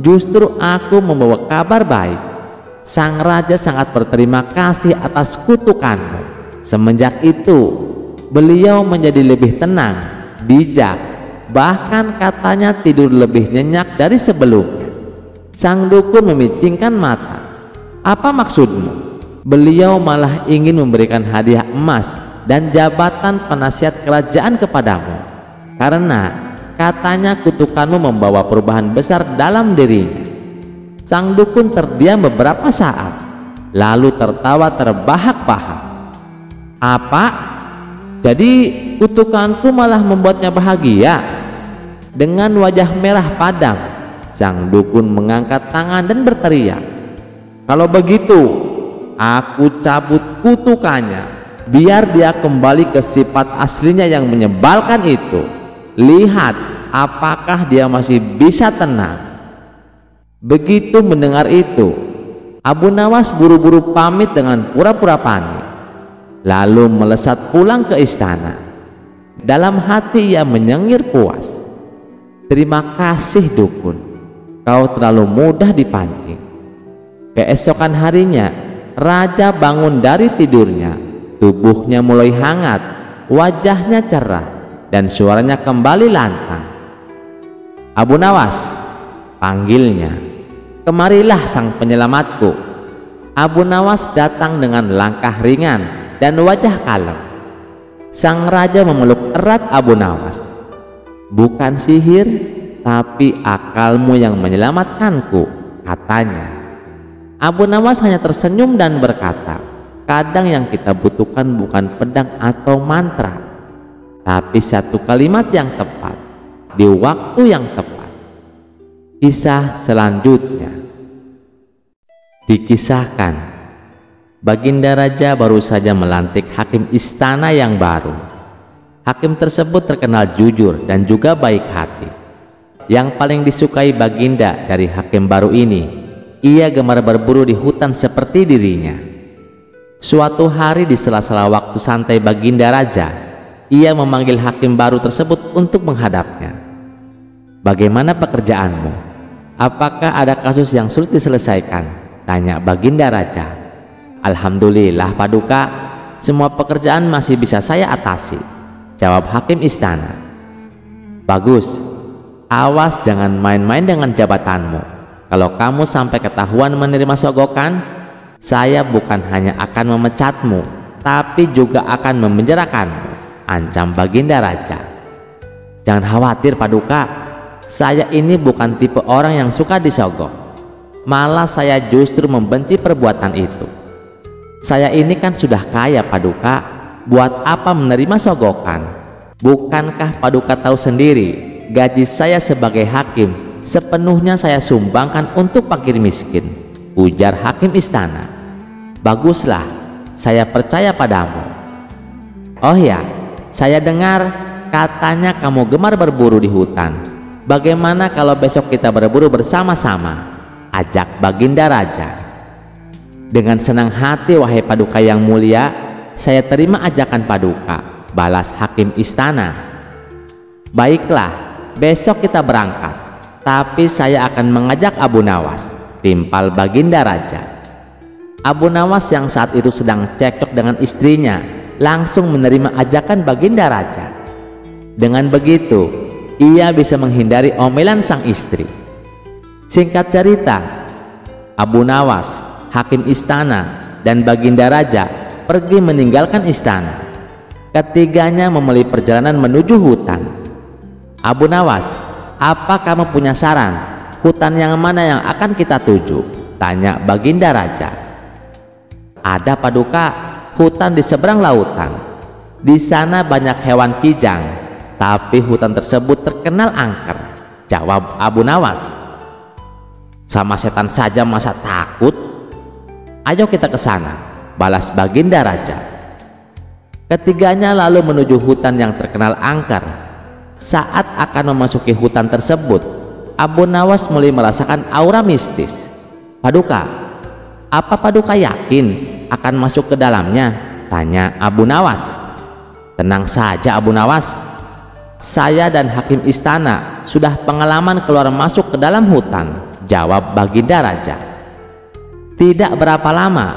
justru aku membawa kabar baik. Sang raja sangat berterima kasih atas kutukanmu. Semenjak itu beliau menjadi lebih tenang, bijak, bahkan katanya tidur lebih nyenyak dari sebelumnya." Sang dukun memicingkan mata. "Apa maksudmu?" "Beliau malah ingin memberikan hadiah emas dan jabatan penasihat kerajaan kepadamu, karena katanya kutukanmu membawa perubahan besar dalam dirinya." Sang dukun terdiam beberapa saat, lalu tertawa terbahak-bahak. "Apa? Jadi kutukanku malah membuatnya bahagia?" Dengan wajah merah padam, sang dukun mengangkat tangan dan berteriak, "Kalau begitu, aku cabut kutukannya, biar dia kembali ke sifat aslinya yang menyebalkan itu. Lihat apakah dia masih bisa tenang." Begitu mendengar itu, Abu Nawas buru-buru pamit dengan pura-pura panik, lalu melesat pulang ke istana. Dalam hati ia menyengir puas. "Terima kasih dukun, kau terlalu mudah dipancing." Keesokan harinya, raja bangun dari tidurnya. Tubuhnya mulai hangat, wajahnya cerah, dan suaranya kembali lantang. "Abu Nawas," panggilnya. "Kemarilah sang penyelamatku." Abu Nawas datang dengan langkah ringan dan wajah kalem. Sang raja memeluk erat Abu Nawas. "Bukan sihir, tapi akalmu yang menyelamatkanku," katanya. Abu Nawas hanya tersenyum dan berkata, "Kadang yang kita butuhkan bukan pedang atau mantra, tapi satu kalimat yang tepat di waktu yang tepat." Kisah selanjutnya dikisahkan, Baginda Raja baru saja melantik hakim istana yang baru. Hakim tersebut terkenal jujur dan juga baik hati. Yang paling disukai Baginda dari hakim baru ini, ia gemar berburu di hutan seperti dirinya. Suatu hari di sela-sela waktu santai Baginda Raja, ia memanggil hakim baru tersebut untuk menghadapnya. "Bagaimana pekerjaanmu? Apakah ada kasus yang sulit diselesaikan?" tanya Baginda Raja. "Alhamdulillah Paduka, semua pekerjaan masih bisa saya atasi," jawab hakim istana. "Bagus, awas jangan main-main dengan jabatanmu. Kalau kamu sampai ketahuan menerima sogokan, saya bukan hanya akan memecatmu, tapi juga akan memenjarakanmu," ancam Baginda Raja. "Jangan khawatir Paduka, saya ini bukan tipe orang yang suka disogok. Malah saya justru membenci perbuatan itu. Saya ini kan sudah kaya Paduka, buat apa menerima sogokan? Bukankah Paduka tahu sendiri, gaji saya sebagai hakim sepenuhnya saya sumbangkan untuk fakir miskin," ujar hakim istana. "Baguslah, saya percaya padamu. Oh ya, saya dengar katanya kamu gemar berburu di hutan. Bagaimana kalau besok kita berburu bersama-sama?" ajak Baginda Raja. "Dengan senang hati wahai Paduka yang mulia, saya terima ajakan Paduka," balas hakim istana. "Baiklah, besok kita berangkat, tapi saya akan mengajak Abu Nawas," timpal Baginda Raja. Abu Nawas yang saat itu sedang cekcok dengan istrinya langsung menerima ajakan Baginda Raja. Dengan begitu, ia bisa menghindari omelan sang istri. Singkat cerita, Abu Nawas, hakim istana, dan Baginda Raja pergi meninggalkan istana. Ketiganya memulai perjalanan menuju hutan. "Abu Nawas, apa kamu punya saran? Hutan yang mana yang akan kita tuju?" tanya Baginda Raja. "Ada Paduka, hutan di seberang lautan. Di sana banyak hewan kijang, tapi hutan tersebut terkenal angker," jawab Abu Nawas. "Sama setan saja masa takut? Ayo kita ke sana," balas Baginda Raja. Ketiganya lalu menuju hutan yang terkenal angker. Saat akan memasuki hutan tersebut, Abu Nawas mulai merasakan aura mistis. "Paduka, apa Paduka yakin akan masuk ke dalamnya?" tanya Abu Nawas. "Tenang saja Abu Nawas, saya dan hakim istana sudah pengalaman keluar masuk ke dalam hutan," jawab Baginda Raja. Tidak berapa lama,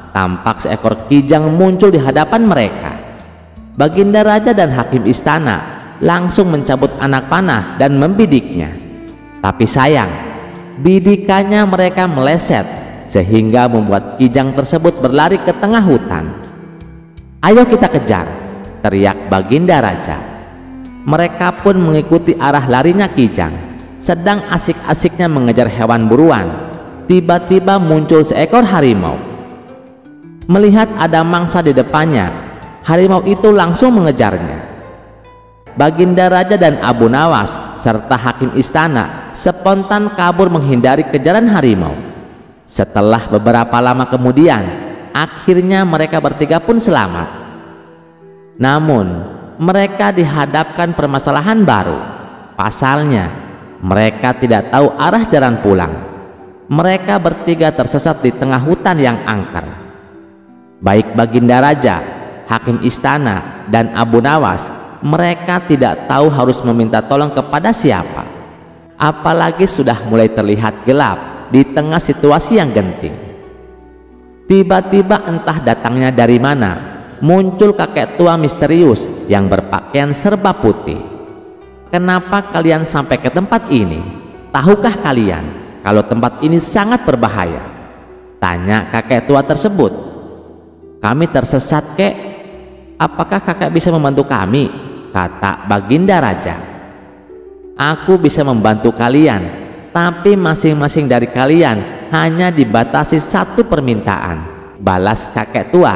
tampak seekor kijang muncul di hadapan mereka. Baginda Raja dan hakim istana langsung mencabut anak panah dan membidiknya. Tapi sayang, bidikannya mereka meleset sehingga membuat kijang tersebut berlari ke tengah hutan. "Ayo kita kejar," teriak Baginda Raja. Mereka pun mengikuti arah larinya kijang. Sedang asik-asiknya mengejar hewan buruan, tiba-tiba muncul seekor harimau. Melihat ada mangsa di depannya, harimau itu langsung mengejarnya. Baginda Raja dan Abu Nawas serta hakim istana spontan kabur menghindari kejaran harimau. Setelah beberapa lama kemudian, akhirnya mereka bertiga pun selamat. Namun mereka dihadapkan permasalahan baru. Pasalnya, mereka tidak tahu arah jalan pulang. Mereka bertiga tersesat di tengah hutan yang angker. Baik Baginda Raja, hakim istana, dan Abu Nawas, mereka tidak tahu harus meminta tolong kepada siapa. Apalagi sudah mulai terlihat gelap di tengah situasi yang genting. Tiba-tiba entah datangnya dari mana, muncul kakek tua misterius yang berpakaian serba putih. "Kenapa kalian sampai ke tempat ini? Tahukah kalian kalau tempat ini sangat berbahaya?" tanya kakek tua tersebut. "Kami tersesat, Kek. Apakah kakek bisa membantu kami?" kata Baginda Raja. Aku bisa membantu kalian, tapi masing-masing dari kalian hanya dibatasi satu permintaan," balas kakek tua.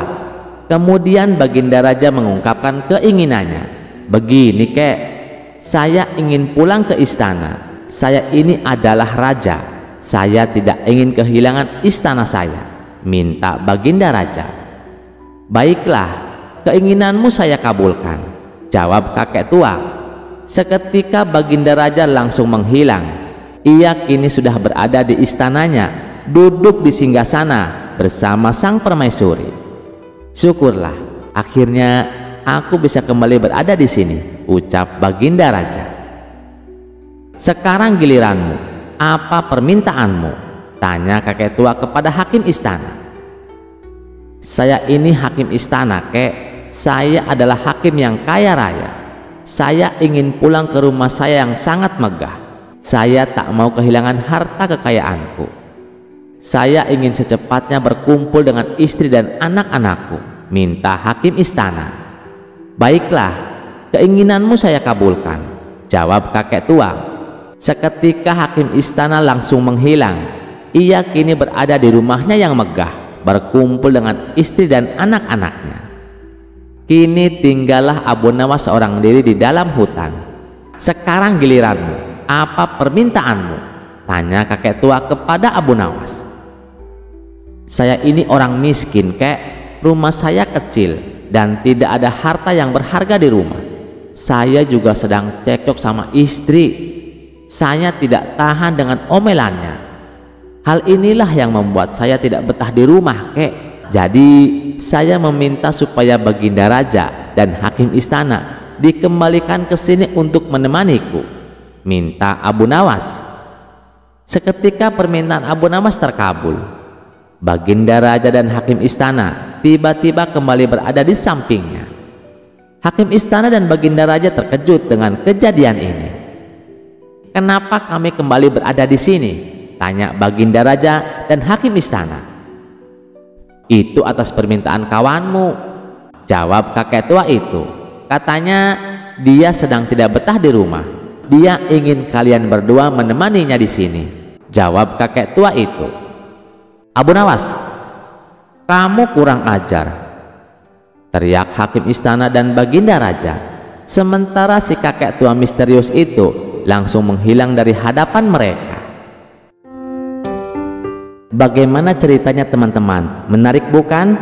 Kemudian Baginda Raja mengungkapkan keinginannya. "Begini kek, saya ingin pulang ke istana. Saya ini adalah raja. Saya tidak ingin kehilangan istana saya," minta Baginda Raja. "Baiklah, keinginanmu saya kabulkan," jawab kakek tua. Seketika Baginda Raja langsung menghilang. Ia kini sudah berada di istananya, duduk di singgasana bersama sang permaisuri. "Syukurlah, akhirnya aku bisa kembali berada di sini," ucap Baginda Raja. "Sekarang giliranmu, apa permintaanmu?" tanya kakek tua kepada hakim istana. "Saya ini hakim istana, kek. Saya adalah hakim yang kaya raya. Saya ingin pulang ke rumah saya yang sangat megah. Saya tak mau kehilangan harta kekayaanku. Saya ingin secepatnya berkumpul dengan istri dan anak-anakku," minta hakim istana. "Baiklah, keinginanmu saya kabulkan," jawab kakek tua. Seketika hakim istana langsung menghilang. Ia kini berada di rumahnya yang megah, berkumpul dengan istri dan anak-anaknya. Kini tinggallah Abu Nawas seorang diri di dalam hutan. "Sekarang giliranmu, apa permintaanmu?" tanya kakek tua kepada Abu Nawas. "Saya ini orang miskin, kek. Rumah saya kecil dan tidak ada harta yang berharga di rumah. Saya juga sedang cekcok sama istri. Saya tidak tahan dengan omelannya. Hal inilah yang membuat saya tidak betah di rumah, kek. Jadi saya meminta supaya Baginda Raja dan hakim istana dikembalikan ke sini untuk menemaniku," minta Abu Nawas. Seketika permintaan Abu Nawas terkabul. Baginda Raja dan hakim istana tiba-tiba kembali berada di sampingnya. Hakim istana dan Baginda Raja terkejut dengan kejadian ini. "Kenapa kami kembali berada di sini?" tanya Baginda Raja dan hakim istana. "Itu atas permintaan kawanmu," jawab kakek tua itu. "Katanya dia sedang tidak betah di rumah. Dia ingin kalian berdua menemaninya di sini," jawab kakek tua itu. "Abu Nawas, kamu kurang ajar," teriak hakim istana dan Baginda Raja. Sementara si kakek tua misterius itu langsung menghilang dari hadapan mereka. Bagaimana ceritanya teman-teman? Menarik bukan?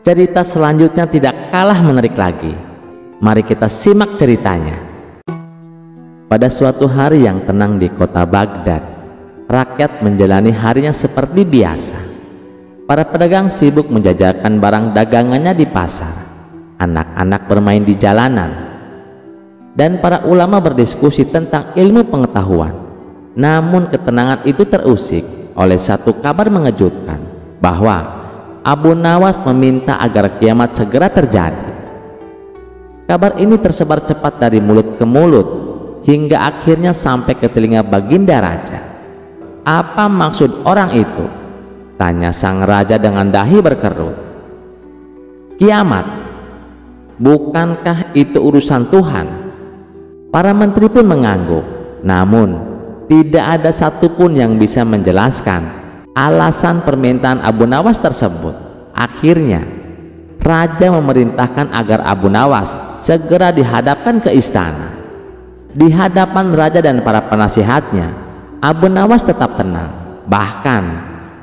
Cerita selanjutnya tidak kalah menarik lagi. Mari kita simak ceritanya. Pada suatu hari yang tenang di kota Baghdad, rakyat menjalani harinya seperti biasa. Para pedagang sibuk menjajakan barang dagangannya di pasar. Anak-anak bermain di jalanan. Dan para ulama berdiskusi tentang ilmu pengetahuan. Namun ketenangan itu terusik oleh satu kabar mengejutkan bahwa Abu Nawas meminta agar kiamat segera terjadi. Kabar ini tersebar cepat dari mulut ke mulut hingga akhirnya sampai ke telinga Baginda Raja. "Apa maksud orang itu?" tanya sang raja dengan dahi berkerut. "Kiamat? Bukankah itu urusan Tuhan?" Para menteri pun mengangguk, namun tidak ada satupun yang bisa menjelaskan alasan permintaan Abu Nawas tersebut. Akhirnya raja memerintahkan agar Abu Nawas segera dihadapkan ke istana. Di hadapan raja dan para penasihatnya, Abu Nawas tetap tenang, bahkan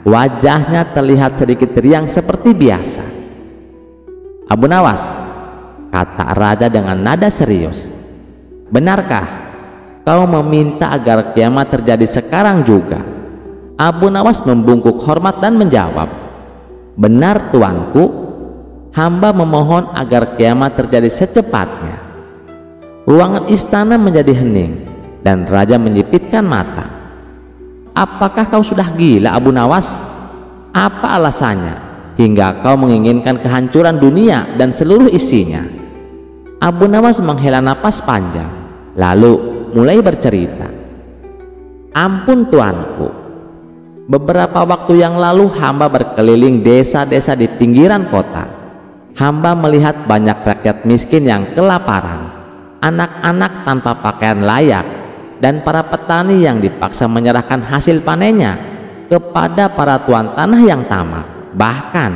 wajahnya terlihat sedikit riang seperti biasa. "Abu Nawas," kata raja dengan nada serius, "benarkah kau meminta agar kiamat terjadi sekarang juga?" Abu Nawas membungkuk hormat dan menjawab, "Benar tuanku, hamba memohon agar kiamat terjadi secepatnya." Ruangan istana menjadi hening dan raja menyipitkan mata. "Apakah kau sudah gila, Abu Nawas? Apa alasannya hingga kau menginginkan kehancuran dunia dan seluruh isinya?" Abu Nawas menghela napas panjang lalu mulai bercerita. "Ampun tuanku, beberapa waktu yang lalu hamba berkeliling desa-desa di pinggiran kota. Hamba melihat banyak rakyat miskin yang kelaparan, anak-anak tanpa pakaian layak, dan para petani yang dipaksa menyerahkan hasil panennya kepada para tuan tanah yang tamak. Bahkan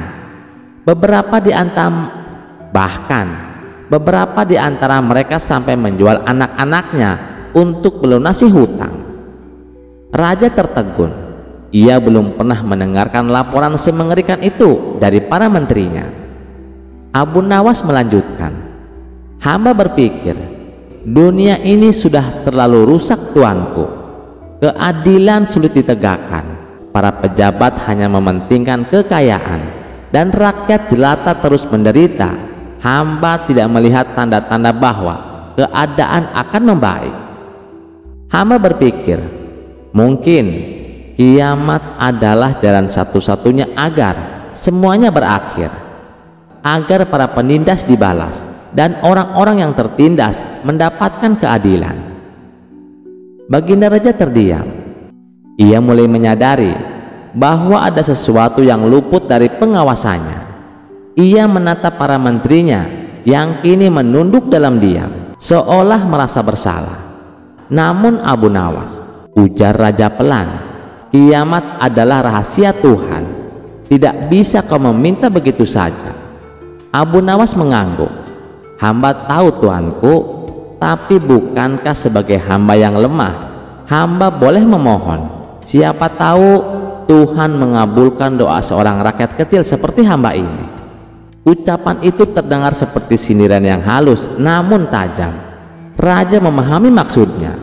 beberapa di antara mereka sampai menjual anak-anaknya untuk melunasi hutang. Raja tertegun. Ia belum pernah mendengarkan laporan semengerikan itu dari para menterinya. Abu Nawas melanjutkan, "Hamba berpikir, dunia ini sudah terlalu rusak tuanku. Keadilan sulit ditegakkan. Para pejabat hanya mementingkan kekayaan dan rakyat jelata terus menderita. Hamba tidak melihat tanda-tanda bahwa keadaan akan membaik. Hamba berpikir, mungkin kiamat adalah jalan satu-satunya agar semuanya berakhir, agar para penindas dibalas dan orang-orang yang tertindas mendapatkan keadilan." Baginda Raja terdiam. Ia mulai menyadari bahwa ada sesuatu yang luput dari pengawasannya. Ia menatap para menterinya yang kini menunduk dalam diam, seolah merasa bersalah. "Namun Abu Nawas," ujar raja pelan, "kiamat adalah rahasia Tuhan. Tidak bisa kau meminta begitu saja." Abu Nawas mengangguk. "Hamba tahu tuanku, tapi bukankah sebagai hamba yang lemah, hamba boleh memohon? Siapa tahu Tuhan mengabulkan doa seorang rakyat kecil seperti hamba ini." Ucapan itu terdengar seperti sindiran yang halus namun tajam. Raja memahami maksudnya.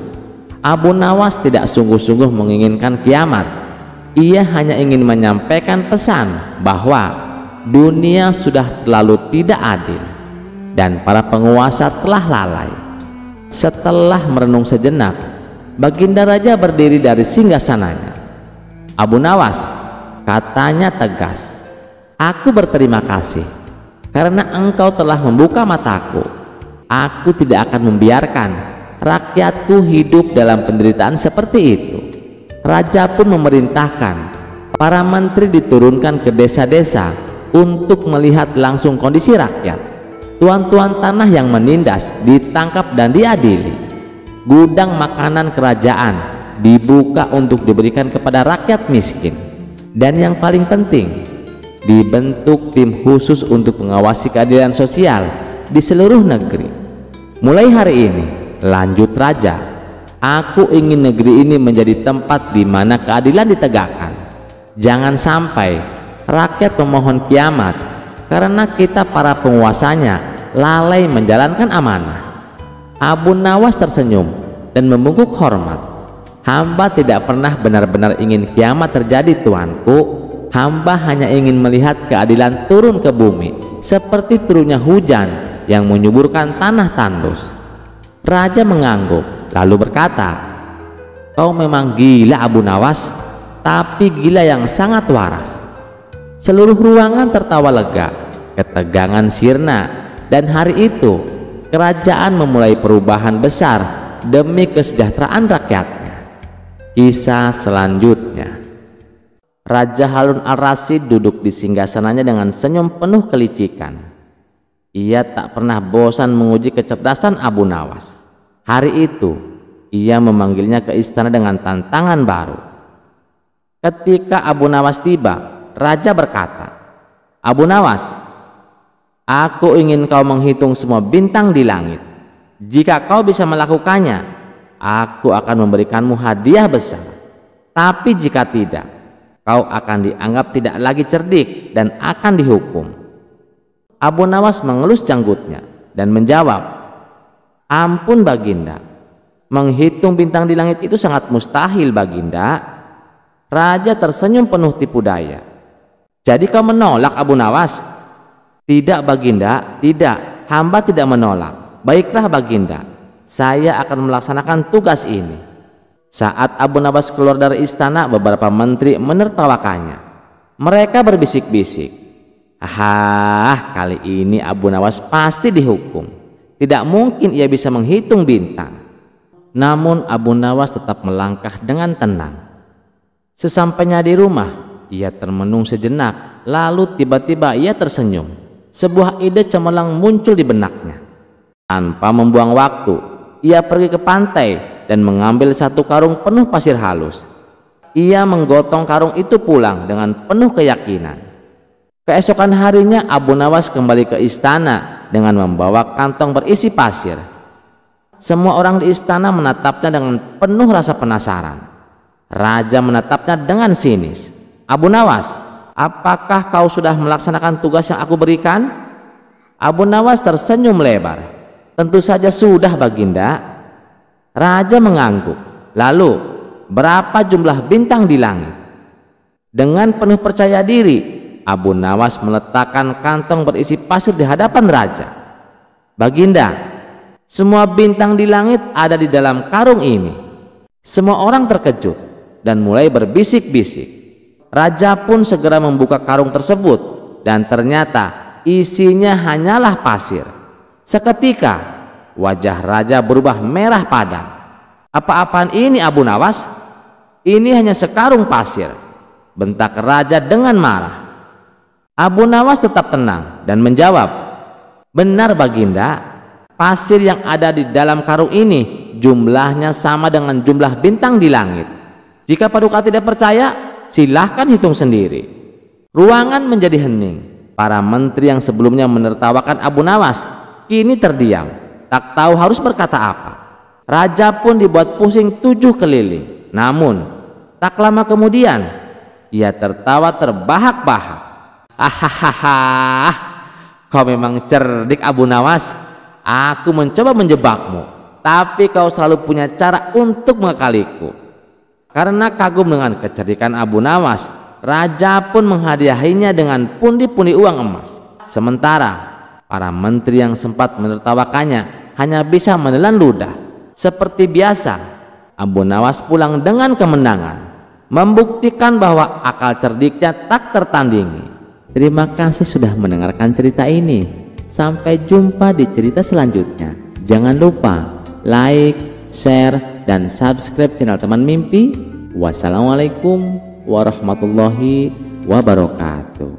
Abu Nawas tidak sungguh-sungguh menginginkan kiamat. Ia hanya ingin menyampaikan pesan bahwa dunia sudah terlalu tidak adil dan para penguasa telah lalai. Setelah merenung sejenak, Baginda Raja berdiri dari singgasananya. "Abu Nawas," katanya tegas, "aku berterima kasih karena engkau telah membuka mataku. Aku tidak akan membiarkan rakyatku hidup dalam penderitaan seperti itu." Raja pun memerintahkan para menteri diturunkan ke desa-desa untuk melihat langsung kondisi rakyat. Tuan-tuan tanah yang menindas ditangkap dan diadili. Gudang makanan kerajaan dibuka untuk diberikan kepada rakyat miskin. Dan yang paling penting, dibentuk tim khusus untuk mengawasi keadilan sosial di seluruh negeri. "Mulai hari ini," lanjut raja, "aku ingin negeri ini menjadi tempat di mana keadilan ditegakkan. Jangan sampai rakyat memohon kiamat karena kita para penguasanya lalai menjalankan amanah." Abu Nawas tersenyum dan membungkuk hormat. "Hamba tidak pernah benar-benar ingin kiamat terjadi tuanku. Hamba hanya ingin melihat keadilan turun ke bumi seperti turunnya hujan yang menyuburkan tanah tandus." Raja mengangguk lalu berkata, "Kau memang gila Abu Nawas, tapi gila yang sangat waras." Seluruh ruangan tertawa lega, ketegangan sirna, dan hari itu kerajaan memulai perubahan besar demi kesejahteraan rakyatnya. Kisah selanjutnya. Raja Harun al-Rasyid duduk di singgasananya dengan senyum penuh kelicikan. Ia tak pernah bosan menguji kecerdasan Abu Nawas. Hari itu ia memanggilnya ke istana dengan tantangan baru. Ketika Abu Nawas tiba, raja berkata, "Abu Nawas, aku ingin kau menghitung semua bintang di langit. Jika kau bisa melakukannya, aku akan memberikanmu hadiah besar. Tapi jika tidak, kau akan dianggap tidak lagi cerdik dan akan dihukum." Abu Nawas mengelus janggutnya dan menjawab, "Ampun Baginda, menghitung bintang di langit itu sangat mustahil Baginda." Raja tersenyum penuh tipu daya. "Jadi kau menolak Abu Nawas?" "Tidak Baginda, tidak. Hamba tidak menolak." "Baiklah Baginda, saya akan melaksanakan tugas ini." Saat Abu Nawas keluar dari istana, beberapa menteri menertawakannya. Mereka berbisik-bisik, "Ah, kali ini Abu Nawas pasti dihukum. Tidak mungkin ia bisa menghitung bintang." Namun Abu Nawas tetap melangkah dengan tenang. Sesampainya di rumah, ia termenung sejenak, lalu tiba-tiba ia tersenyum. Sebuah ide cemerlang muncul di benaknya. Tanpa membuang waktu, ia pergi ke pantai dan mengambil satu karung penuh pasir halus. Ia menggotong karung itu pulang dengan penuh keyakinan. Keesokan harinya Abu Nawas kembali ke istana dengan membawa kantong berisi pasir. Semua orang di istana menatapnya dengan penuh rasa penasaran. Raja menatapnya dengan sinis. "Abu Nawas, apakah kau sudah melaksanakan tugas yang aku berikan?" Abu Nawas tersenyum lebar. "Tentu saja sudah, Baginda." Raja mengangguk. "Lalu, berapa jumlah bintang di langit?" Dengan penuh percaya diri, Abu Nawas meletakkan kantong berisi pasir di hadapan raja. "Baginda, semua bintang di langit ada di dalam karung ini." Semua orang terkejut dan mulai berbisik-bisik. Raja pun segera membuka karung tersebut dan ternyata isinya hanyalah pasir. Seketika wajah raja berubah merah padam. "Apa-apaan ini, Abu Nawas? Ini hanya sekarung pasir," bentak raja dengan marah. Abu Nawas tetap tenang dan menjawab, "Benar, Baginda, pasir yang ada di dalam karung ini jumlahnya sama dengan jumlah bintang di langit. Jika Paduka tidak percaya, silahkan hitung sendiri." Ruangan menjadi hening. Para menteri yang sebelumnya menertawakan Abu Nawas kini terdiam, tak tahu harus berkata apa. Raja pun dibuat pusing 7 keliling. Namun tak lama kemudian ia tertawa terbahak-bahak. "Hahaha, kau memang cerdik, Abu Nawas. Aku mencoba menjebakmu, tapi kau selalu punya cara untuk mengakaliku." Karena kagum dengan kecerdikan Abu Nawas, raja pun menghadiahinya dengan pundi-pundi uang emas. Sementara para menteri yang sempat menertawakannya hanya bisa menelan ludah. Seperti biasa, Abu Nawas pulang dengan kemenangan, membuktikan bahwa akal cerdiknya tak tertandingi. Terima kasih sudah mendengarkan cerita ini. Sampai jumpa di cerita selanjutnya. Jangan lupa like, share, dan subscribe channel Teman Mimpi. Wassalamualaikum warahmatullahi wabarakatuh.